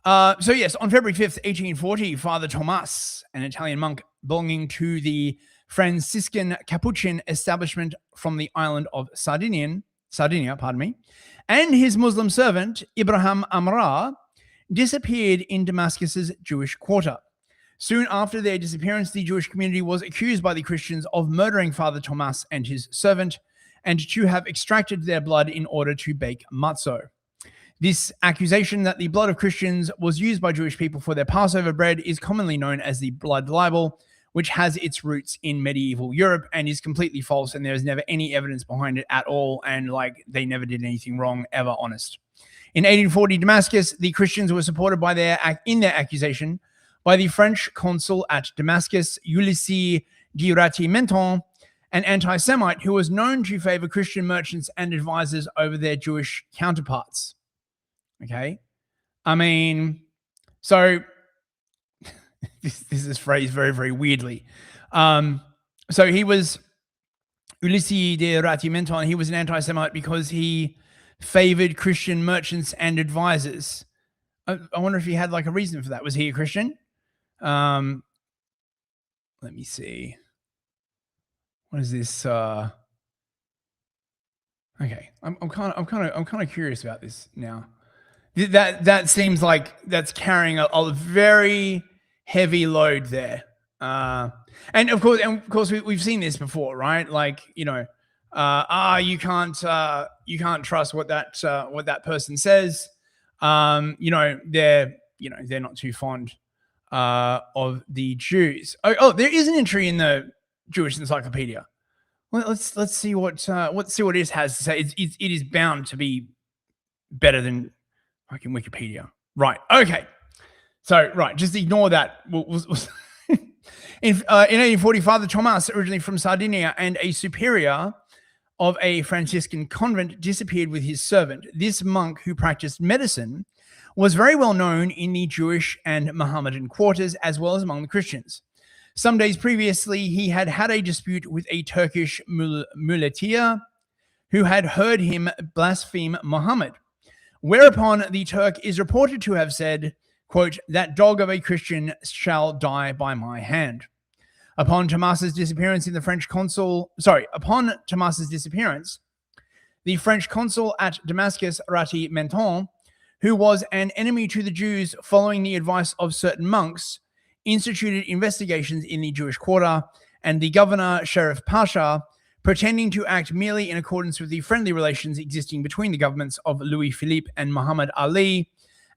So yes, on February 5th, 1840, Father Thomas, an Italian monk belonging to the Franciscan Capuchin establishment from the island of Sardinia, and his Muslim servant, Ibrahim Amra, disappeared in Damascus's Jewish quarter. Soon after their disappearance, the Jewish community was accused by the Christians of murdering Father Thomas and his servant, and to have extracted their blood in order to bake matzo. This accusation that the blood of Christians was used by Jewish people for their Passover bread is commonly known as the blood libel, which has its roots in medieval Europe and is completely false, and there's never any evidence behind it at all, and they never did anything wrong, ever, honest. In 1840 Damascus, the Christians were supported in their accusation by the French consul at Damascus, Ulysses de Ratimenton, an anti-Semite who was known to favor Christian merchants and advisors over their Jewish counterparts. Okay? I mean, so this is phrased very, very weirdly. So he was Ulysses de Ratimenton. He was an anti-Semite because he favored Christian merchants and advisors. I wonder if he had a reason for that. Was he a Christian? Let me see. What is this? Okay, I'm kind of curious about this now. That seems like that's carrying a very heavy load there. And of course, we've seen this before, right? You can't trust what that person says. They're not too fond of the Jews. Oh, there is an entry in the Jewish Encyclopedia. Well, let's see what it has to say. It is bound to be better than fucking Wikipedia. Right. Okay. So, right, just ignore that. In 1840, Father Thomas, originally from Sardinia and a superior of a Franciscan convent, disappeared with his servant. This monk, who practiced medicine, was very well known in the Jewish and Mohammedan quarters, as well as among the Christians. Some days previously, he had had a dispute with a Turkish muleteer who had heard him blaspheme Muhammad, whereupon the Turk is reported to have said, quote, "That dog of a Christian shall die by my hand." Upon Thomas's disappearance, the French consul at Damascus, Rati Menton, who was an enemy to the Jews following the advice of certain monks, instituted investigations in the Jewish quarter and the governor, Sheriff Pasha, pretending to act merely in accordance with the friendly relations existing between the governments of Louis Philippe and Muhammad Ali,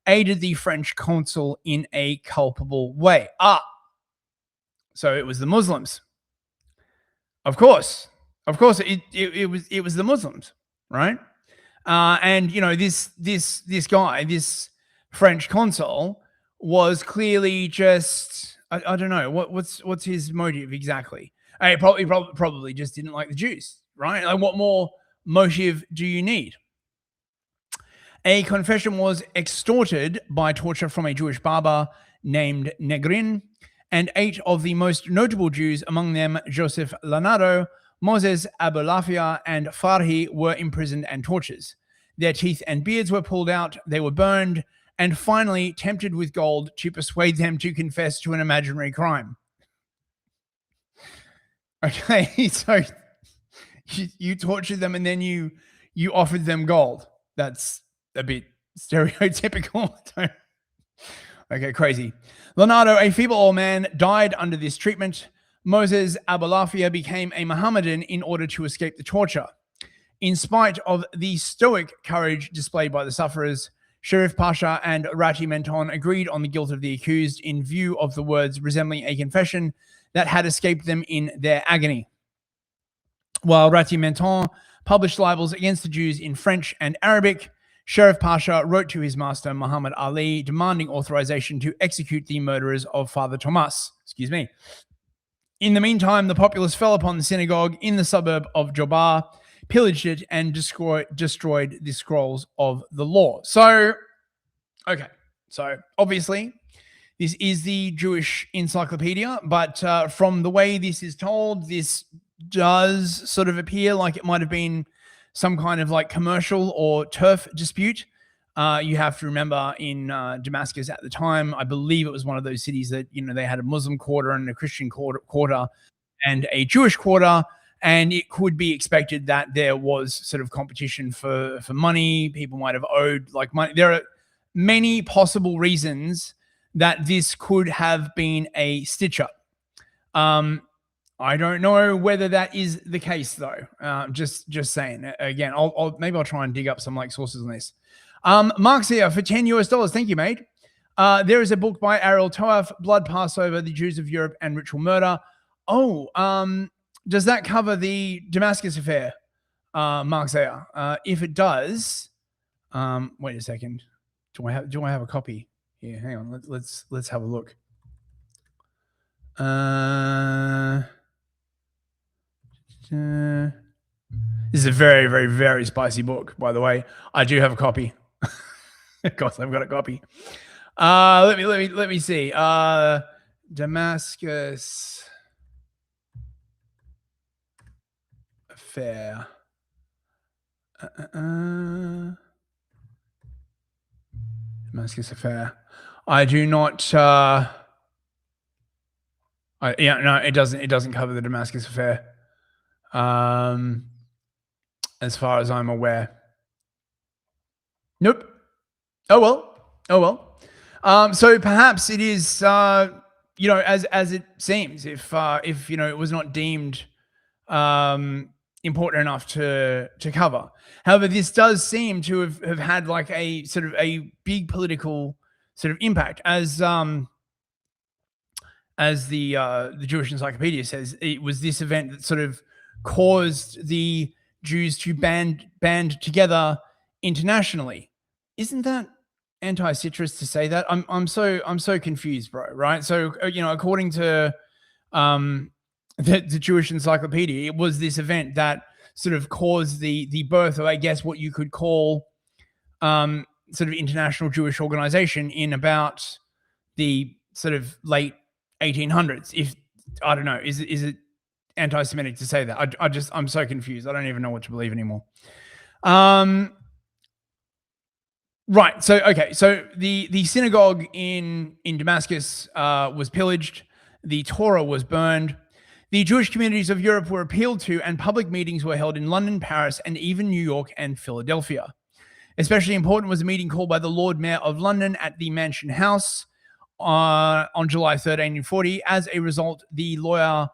aided the French consul in a culpable way. So it was the Muslims. Of course, it was the Muslims, right? And this guy, this French consul, was clearly just I don't know what's his motive exactly. He probably just didn't like the Jews, right? Like, what more motive do you need? A confession was extorted by torture from a Jewish barber named Negrin, and 8 of the most notable Jews, among them Joseph Lanado, Moses Abulafia, and Farhi, were imprisoned and tortured. Their teeth and beards were pulled out, they were burned, and finally tempted with gold to persuade them to confess to an imaginary crime. Okay, so you tortured them and then you offered them gold. That's a bit stereotypical. Okay, crazy. Leonardo, a feeble old man, died under this treatment. Moses Abulafia became a Mohammedan in order to escape the torture. In spite of the stoic courage displayed by the sufferers, Sheriff Pasha and Rati Menton agreed on the guilt of the accused in view of the words resembling a confession that had escaped them in their agony. While Rati Menton published libels against the Jews in French and Arabic, Sheriff Pasha wrote to his master, Muhammad Ali, demanding authorization to execute the murderers of Father Thomas. In the meantime, the populace fell upon the synagogue in the suburb of Jobar, pillaged it, and destroyed the scrolls of the law. So obviously, this is the Jewish Encyclopedia, but from the way this is told, this does sort of appear like it might have been some kind of like commercial or turf dispute. You have to remember in Damascus at the time, I believe it was one of those cities that, they had a Muslim quarter and a Christian quarter and a Jewish quarter. And it could be expected that there was sort of competition for money. People might have owed like money. There are many possible reasons that this could have been a stitch-up. I don't know whether that is the case, though. Just saying. Again, maybe I'll try and dig up some like sources on this. Mark's here for $10. Thank you, mate. There is a book by Ariel Toaf, Blood Passover, The Jews of Europe and Ritual Murder. Does that cover the Damascus affair, Mark Zaya? If it does, wait a second. Do I have a copy here? Hang on. Let's have a look. This is a very, very, very spicy book, by the way. I do have a copy. Of course, I've got a copy. Let me see. Damascus affair. Damascus affair. I do not. It doesn't. It doesn't cover the Damascus affair. As far as I'm aware. Nope. Oh well. So perhaps it is, as it seems, if it was not deemed important enough to cover. However, this does seem to have had like a sort of a big political sort of impact, as the Jewish Encyclopedia says. It was this event that sort of caused the Jews to band together internationally. Isn't that anti-citrus to say that? I'm so confused, bro. Right? So according to the Jewish Encyclopedia, it was this event that sort of caused the birth of, I guess, what you could call sort of international Jewish organization in about the sort of late 1800s. If I don't know, is it anti-Semitic to say that? I'm so confused. I don't even know what to believe anymore. Right. So the synagogue in Damascus was pillaged. The Torah was burned. The Jewish communities of Europe were appealed to, and public meetings were held in London, Paris, and even New York and Philadelphia. Especially important was a meeting called by the Lord Mayor of London at the Mansion House on July 3rd, 1840. As a result, the lawyer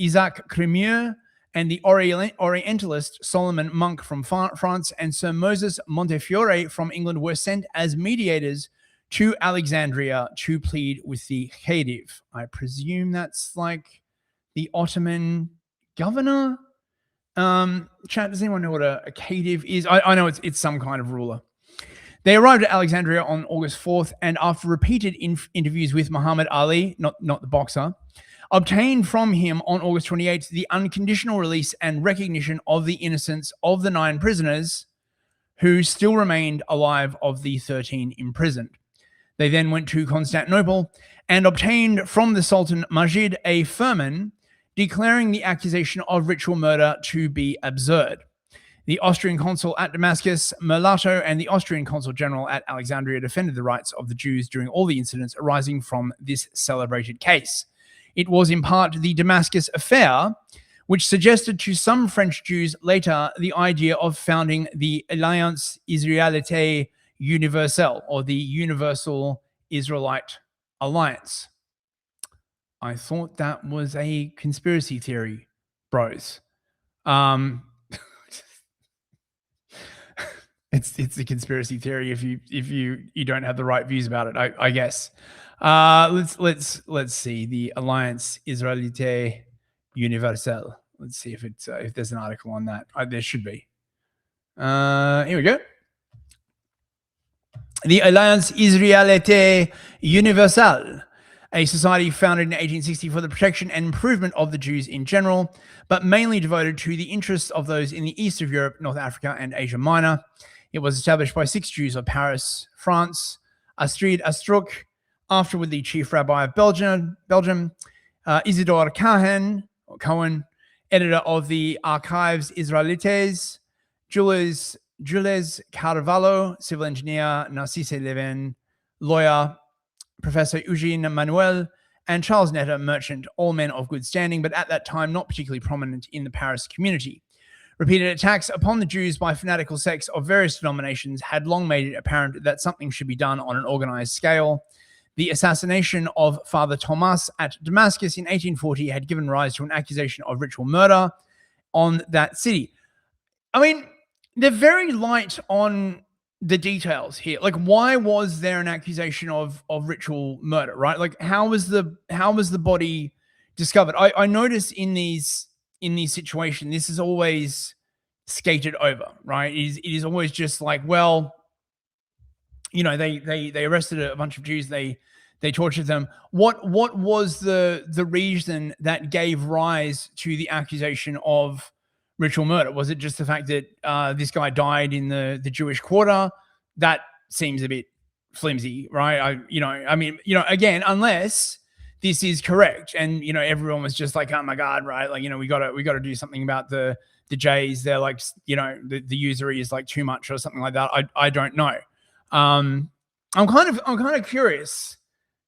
Isaac Crémieux, and the Orientalist Solomon Monk from France, and Sir Moses Montefiore from England were sent as mediators to Alexandria to plead with the Khedive. I presume that's like the Ottoman governor. Chat, does anyone know what a Khedive is? I know it's some kind of ruler. They arrived at Alexandria on August 4th, and after repeated interviews with Muhammad Ali, not the boxer, obtained from him on August 28th the unconditional release and recognition of the innocence of the 9 prisoners who still remained alive of the 13 imprisoned. They then went to Constantinople and obtained from the Sultan Majid a firman declaring the accusation of ritual murder to be absurd. The Austrian consul at Damascus, Merlato, and the Austrian consul general at Alexandria defended the rights of the Jews during all the incidents arising from this celebrated case. It was in part the Damascus affair which suggested to some French Jews later the idea of founding the Alliance Israélite Universelle, or the Universal Israelite Alliance. I thought that was a conspiracy theory, bros. It's a conspiracy theory if you don't have the right views about it, I guess. Let's see the Alliance Israélite Universelle. Let's see if there's an article on that. There should be. Here we go. The Alliance Israélite Universelle, a society founded in 1860 for the protection and improvement of the Jews in general, but mainly devoted to the interests of those in the east of Europe, North Africa, and Asia Minor. It was established by 6 Jews of Paris, France, Astrid Astruc, afterward the chief rabbi of Belgium, Isidore Cohen, editor of the Archives Israélites, Jules Carvalho, civil engineer, Narcisse Levin, lawyer, Professor Eugene Manuel, and Charles Netter, merchant, all men of good standing, but at that time not particularly prominent in the Paris community. Repeated attacks upon the Jews by fanatical sects of various denominations had long made it apparent that something should be done on an organized scale. The assassination of Father Thomas at Damascus in 1840 had given rise to an accusation of ritual murder on that city. I mean, they're very light on the details here. Like, why was there an accusation of ritual murder, right? Like, how was the body discovered? I notice in these situations, this is always skated over, right? It is always just like, well, you know, they arrested a bunch of Jews, they tortured them. What was the reason that gave rise to the accusation of ritual murder? Was it just the fact that this guy died in the Jewish quarter? That seems a bit flimsy, right? Again, unless this is correct, and everyone was just like, oh my god, right? Like, we got to do something about the Jays. They're like, the usury is like too much or something like that. I don't know. I'm kind of curious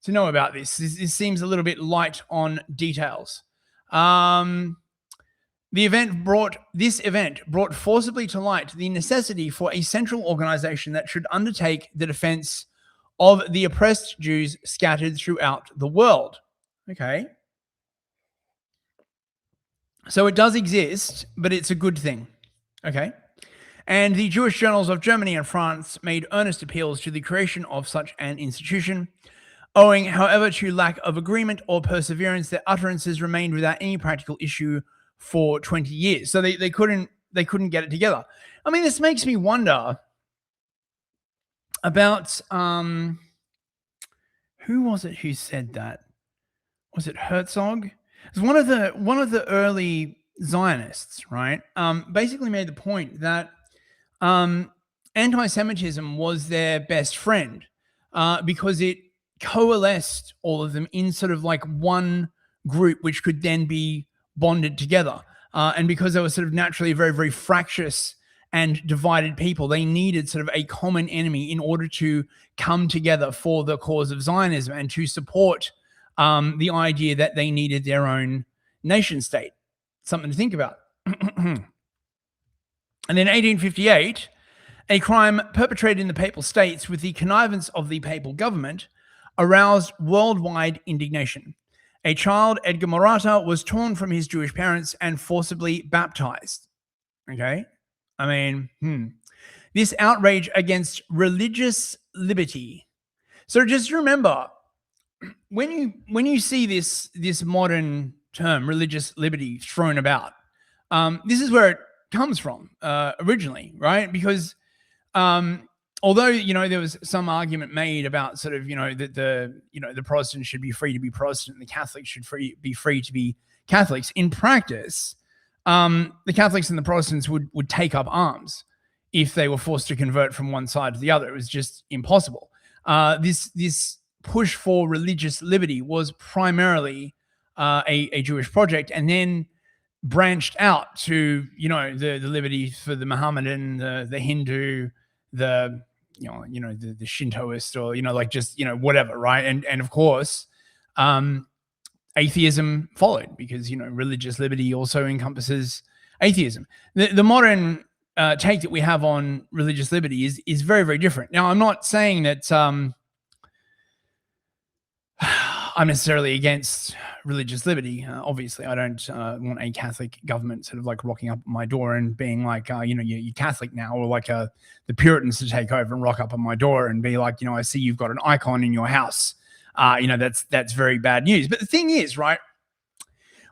to know about this. This seems a little bit light on details. This event brought forcibly to light the necessity for a central organization that should undertake the defense of the oppressed Jews scattered throughout the world. Okay. So it does exist, but it's a good thing. Okay. And the Jewish journals of Germany and France made earnest appeals to the creation of such an institution. Owing, however, to lack of agreement or perseverance, their utterances remained without any practical issue for 20 years. So they couldn't get it together. I mean, this makes me wonder about who was it who said that? Was it Herzog? It was one of the early Zionists, right? Basically made the point that anti-Semitism was their best friend because it coalesced all of them in sort of like one group, which could then be bonded together. And because they were sort of naturally very, very fractious and divided people, they needed sort of a common enemy in order to come together for the cause of Zionism and to support the idea that they needed their own nation state. Something to think about. And then 1858, a crime perpetrated in the Papal States with the connivance of the papal government aroused worldwide indignation. A child, Edgar Morata, was torn from his Jewish parents and forcibly baptized. Okay? I mean, this outrage against religious liberty. So just remember, when you see this modern term, religious liberty, thrown about, this is where it comes from originally, right? Because although there was some argument made about sort of that the Protestants should be free to be Protestant, and the Catholics should be free to be Catholics. In practice, the Catholics and the Protestants would take up arms if they were forced to convert from one side to the other. It was just impossible. This push for religious liberty was primarily a Jewish project, and then branched out to the liberty for the Mohammedan, the Hindu, the Shintoist, or just whatever, right? And of course, atheism followed, because religious liberty also encompasses atheism. The modern take that we have on religious liberty is very, very different. Now, I'm not saying that I'm necessarily against religious liberty. Obviously, I don't want a Catholic government sort of like rocking up at my door and being like, you're Catholic now, or like the Puritans to take over and rock up on my door and be like, I see you've got an icon in your house. That's very bad news. But the thing is, right,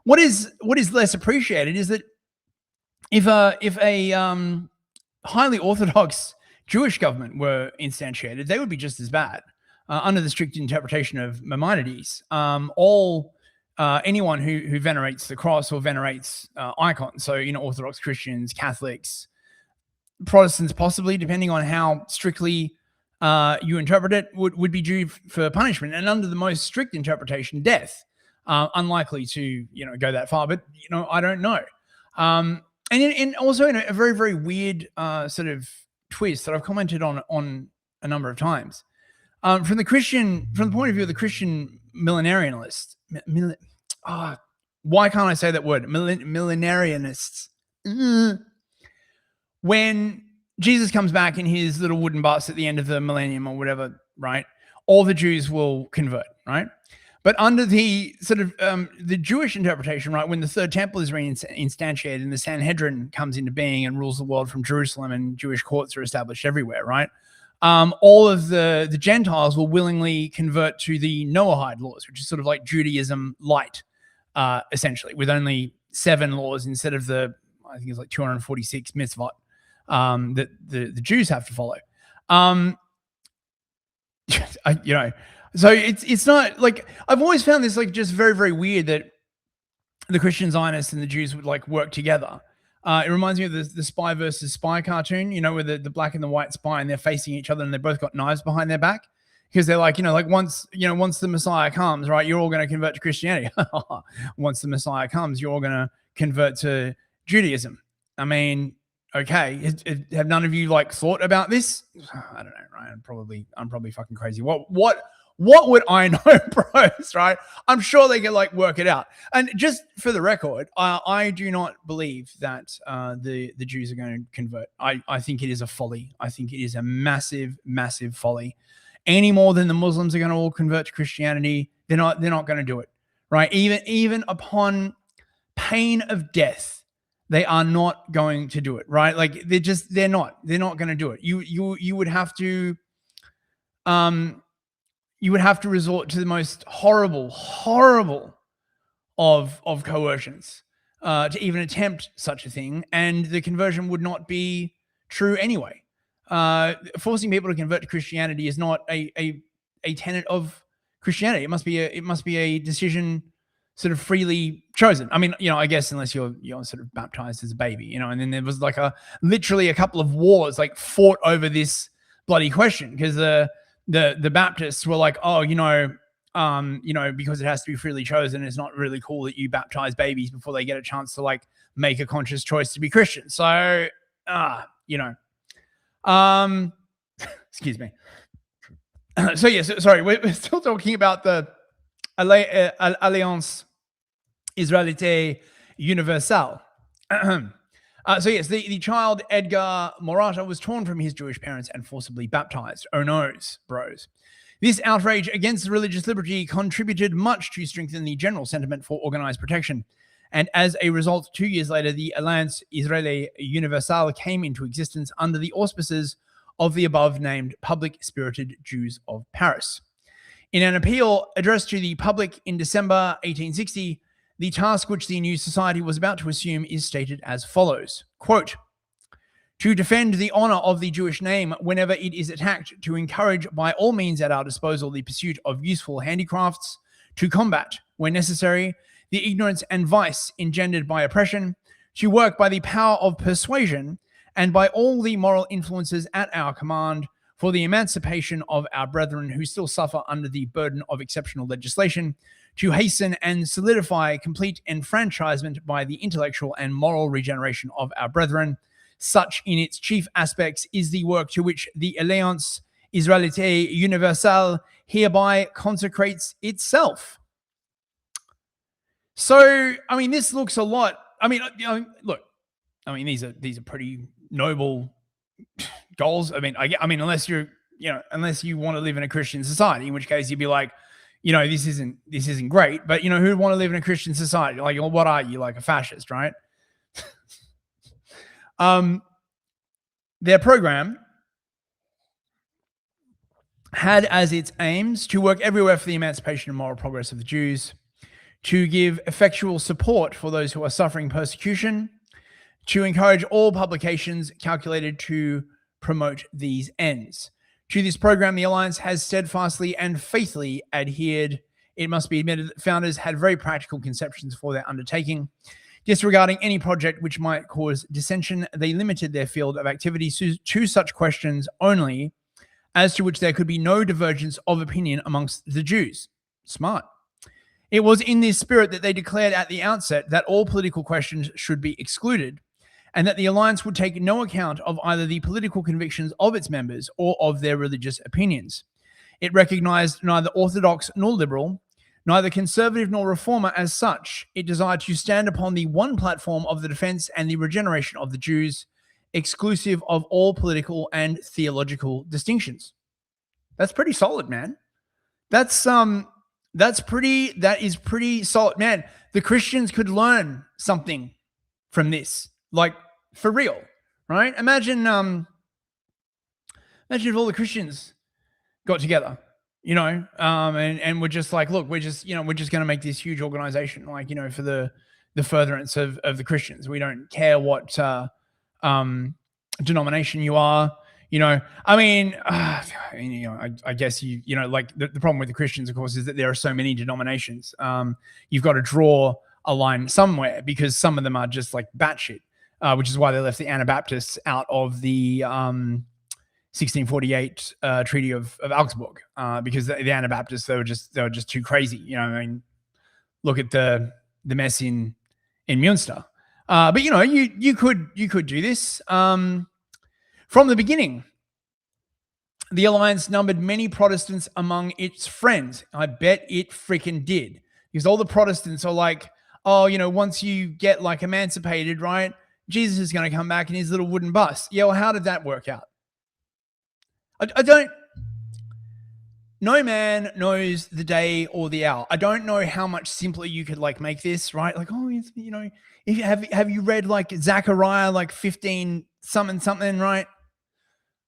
what is less appreciated is that if a highly orthodox Jewish government were instantiated, they would be just as bad. Under the strict interpretation of Maimonides, anyone who venerates the cross or venerates icons, so Orthodox Christians, Catholics, Protestants, possibly, depending on how strictly you interpret it, would be due for punishment, and under the most strict interpretation, death. Unlikely to go that far, but I don't know. And also in a very, very weird sort of twist that I've commented on a number of times. From the point of view of the Christian millenarianist, why can't I say that word? Millenarianists. When Jesus comes back in his little wooden bus at the end of the millennium or whatever, right? All the Jews will convert, right? But under the sort of the Jewish interpretation, right, when the third temple is reinstantiated and the Sanhedrin comes into being and rules the world from Jerusalem, and Jewish courts are established everywhere, right? All of the Gentiles will willingly convert to the Noahide laws, which is sort of like Judaism light, essentially, with only 7 laws instead of I think it's like 246 mitzvot that the Jews have to follow. So it's not like, I've always found this like just very, very weird that the Christian Zionists and the Jews would like work together. It reminds me of the Spy versus Spy cartoon, where the black and the white spy, and they're facing each other and they both got knives behind their back, because they're like, once the Messiah comes, right, you're all going to convert to Christianity. Once the Messiah comes, you're all going to convert to Judaism. I mean, okay, have none of you like thought about this? I don't know, right? I'm probably fucking crazy. What would I know, bros, right? I'm sure they can like work it out. And just for the record, I do not believe that the Jews are going to convert. I think it is a folly. I think it is a massive, massive folly. Any more than the Muslims are going to all convert to Christianity, they're not going to do it, right? Even upon pain of death, they are not going to do it, right? Like they're not going to do it. You would have to resort to the most horrible of coercions to even attempt such a thing, and the conversion would not be true anyway. Forcing people to convert to Christianity is not a tenet of Christianity. It must be a decision sort of freely chosen. I mean, I guess unless you're sort of baptized as a baby, and then there was like literally a couple of wars like fought over this bloody question, because the Baptists were like, because it has to be freely chosen, it's not really cool that you baptize babies before they get a chance to like make a conscious choice to be Christian. So, excuse me. So yes, sorry, we're still talking about the Alliance Israélite Universelle. So yes, the child Edgar Morata was torn from his Jewish parents and forcibly baptized. Oh noes, bros. This outrage against religious liberty contributed much to strengthen the general sentiment for organized protection. And as a result, 2 years later, the Alliance Israeli Universelle came into existence under the auspices of the above-named public-spirited Jews of Paris. In an appeal addressed to the public in December 1860, the task which the new society was about to assume is stated as follows, quote, to defend the honor of the Jewish name whenever it is attacked, to encourage by all means at our disposal the pursuit of useful handicrafts, to combat, when necessary, the ignorance and vice engendered by oppression, to work by the power of persuasion and by all the moral influences at our command for the emancipation of our brethren who still suffer under the burden of exceptional legislation, to hasten and solidify complete enfranchisement by the intellectual and moral regeneration of our brethren. Such in its chief aspects is the work to which the Alliance Israélite Universelle hereby consecrates itself. So, I mean, this looks a lot. I mean, look, I mean, these are pretty noble goals. I mean, unless you're, unless you want to live in a Christian society, in which case you'd be like, this isn't great. But who'd want to live in a Christian society? Like, what are you, like a fascist, right? Their program had as its aims to work everywhere for the emancipation and moral progress of the Jews, to give effectual support for those who are suffering persecution, to encourage all publications calculated to promote these ends. To this program, the Alliance has steadfastly and faithfully adhered. It must be admitted that founders had very practical conceptions for their undertaking. Disregarding any project which might cause dissension, they limited their field of activity to such questions only as to which there could be no divergence of opinion amongst the Jews. Smart. It was in this spirit that they declared at the outset that all political questions should be excluded, and that the Alliance would take no account of either the political convictions of its members or of their religious opinions. It recognized neither orthodox nor liberal, neither conservative nor reformer as such. It desired to stand upon the one platform of the defense and the regeneration of the Jews, exclusive of all political and theological distinctions. That's pretty solid, man. That is pretty solid, man. The Christians could learn something from this, like for real, right? Imagine if all the Christians got together, and we're just like, look, we're just going to make this huge organization, like, for the furtherance of the Christians. We don't care what denomination you are. I guess like the problem with the Christians, of course, is that there are so many denominations. You've got to draw a line somewhere because some of them are just like batshit, which is why they left the Anabaptists out of the 1648 Treaty of Augsburg, because the Anabaptists, they were just too crazy. Look at the mess in Munster. But you could do this. From the beginning, the Alliance numbered many Protestants among its friends. I bet it freaking did, because all the Protestants are like, oh, once you get like emancipated, right, Jesus is going to come back in his little wooden bus. Yeah, well, how did that work out? No man knows the day or the hour. I don't know how much simpler you could like make this, right? Like, oh, have you read like Zechariah like 15 something, right?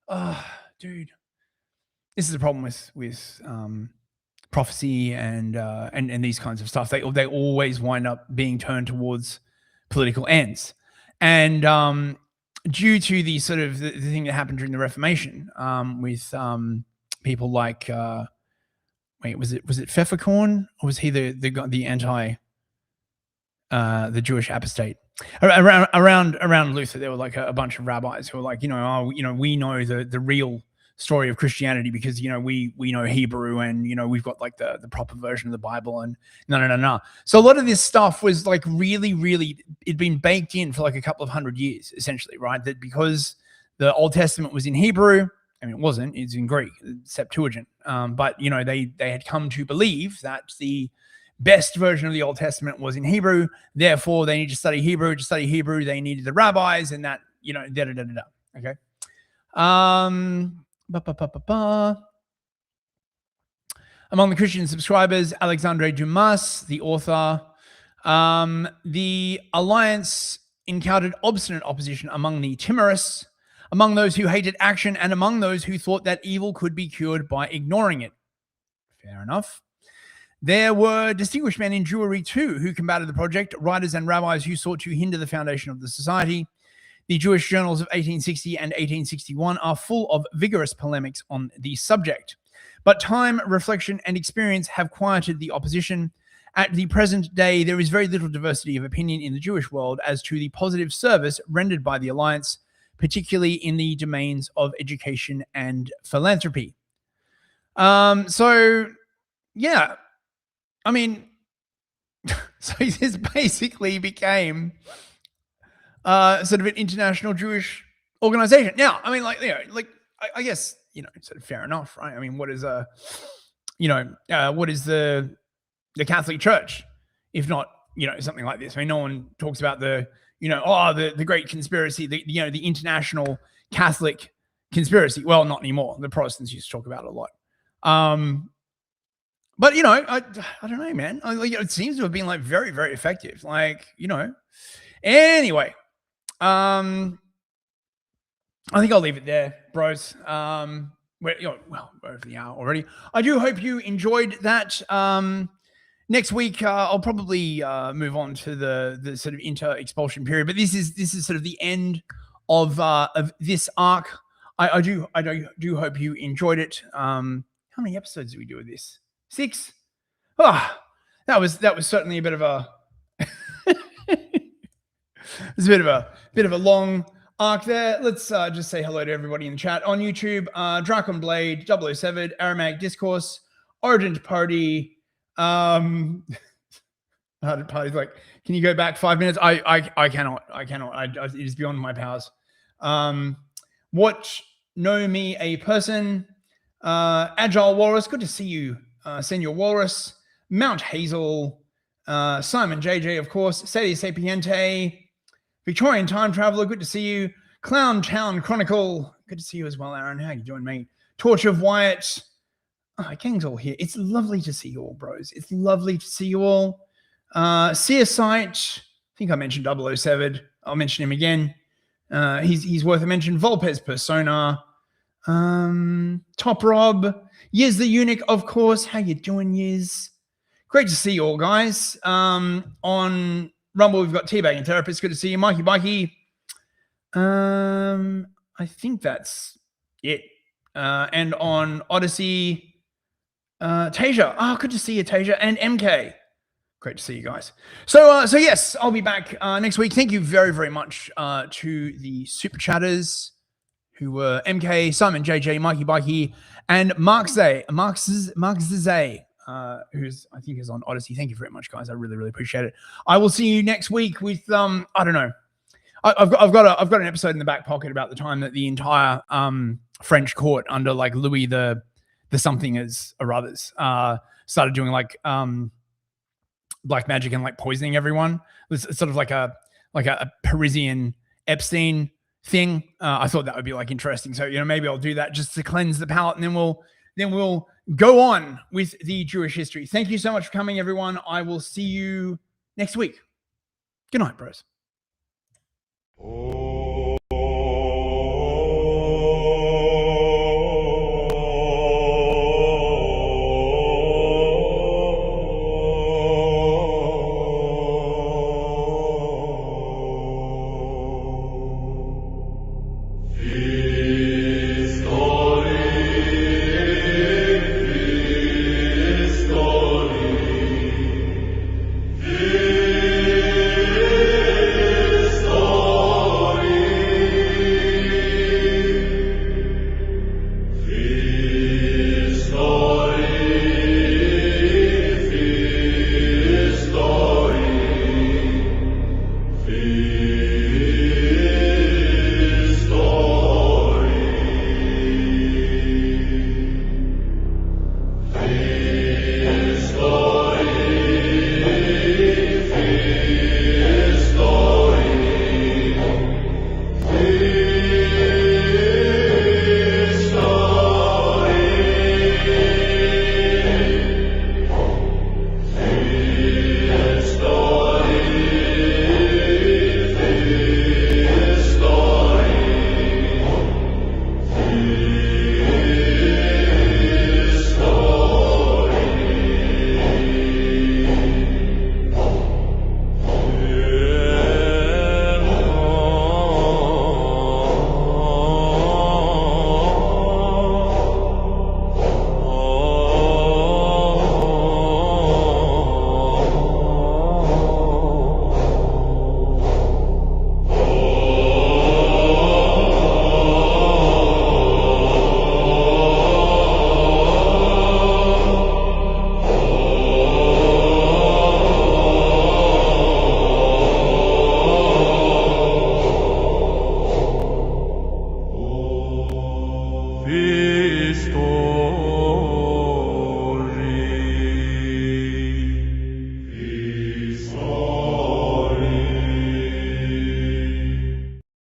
Oh, dude, this is the problem with prophecy and these kinds of stuff. They always wind up being turned towards political ends, and due to the sort of the thing that happened during the Reformation, with people like was it Pfefferkorn, or was he the anti the Jewish apostate? Around Luther, there were like a bunch of rabbis who were like, we know the real story of Christianity because we know Hebrew, and we've got like the proper version of the Bible, and no. So a lot of this stuff was like really it'd been baked in for like a couple of hundred years, essentially, right? That because the Old Testament was in Hebrew, I mean, it wasn't, it's in Greek, Septuagint, but they had come to believe that the best version of the Old Testament was in Hebrew, therefore they need to study Hebrew. To study Hebrew, they needed the rabbis, and that, okay. Among the Christian subscribers, Alexandre Dumas, the author. The alliance encountered obstinate opposition among the timorous, among those who hated action, and among those who thought that evil could be cured by ignoring it. Fair enough. There were distinguished men in Jewry too who combated the project, writers and rabbis who sought to hinder the foundation of the society. The Jewish journals of 1860 and 1861 are full of vigorous polemics on the subject. But time, reflection, and experience have quieted the opposition. At the present day, there is very little diversity of opinion in the Jewish world as to the positive service rendered by the Alliance, particularly in the domains of education and philanthropy. So, yeah. I mean, so this basically became sort of an international Jewish organization. Now, I mean, I guess, sort of fair enough, right? I mean, what is what is the Catholic Church, if not, something like this? I mean, no one talks about the great conspiracy, the international Catholic conspiracy. Well, not anymore. The Protestants used to talk about it a lot. But, I don't know, man. It seems to have been very, very effective. Anyway, I think I'll leave it there, bros. We're over the hour already. I do hope you enjoyed that. Next week, I'll probably move on to the sort of inter-expulsion period. But this is sort of the end of this arc. I do hope you enjoyed it. How many episodes did we do of this? 6. That was certainly a bit of a it's a bit of a long arc there. Let's just say hello to everybody in the chat on YouTube. Dracon Blade, 007, Aramaic Discourse, Origin to Party. Party's like, can you go back 5 minutes? I cannot. It is beyond my powers. Watch Know Me a Person. Agile Walrus, good to see you. Senior Walrus, Mount Hazel, Simon JJ, of course, Sadie Sapiente, Victorian Time Traveler, good to see you. Clown Town Chronicle, good to see you as well, Aaron. How you doing, mate? Torch of Wyatt. Gang's all here. It's lovely to see you all, bros. It's lovely to see you all. Searsight, I think I mentioned 007. I'll mention him again. He's worth a mention. Volpez Persona. Top Rob. Yiz the Eunuch, of course. How you doing, Yiz? Great to see you all, guys. On Rumble, we've got Teabagging Therapist. Good to see you. Mikey Bikey. I think that's it. And on Odyssey, Tasia. Good to see you, Tasia. And MK. Great to see you guys. So yes, I'll be back next week. Thank you very, very much to the super chatters who were MK, Simon JJ, Mikey Bikey, and Mark Zay, who's I think is on Odyssey. Thank you very much, guys. I really, really appreciate it. I will see you next week with I don't know. I've got an episode in the back pocket about the time that the entire French court under Louis the somethingers or others started doing black magic and poisoning everyone. It's sort of like a Parisian Epstein thing. I thought that would be interesting. So maybe I'll do that just to cleanse the palate, and then we'll go on with the Jewish history. Thank you so much for coming, everyone. I will see you next week. Good night, bros. Fistory.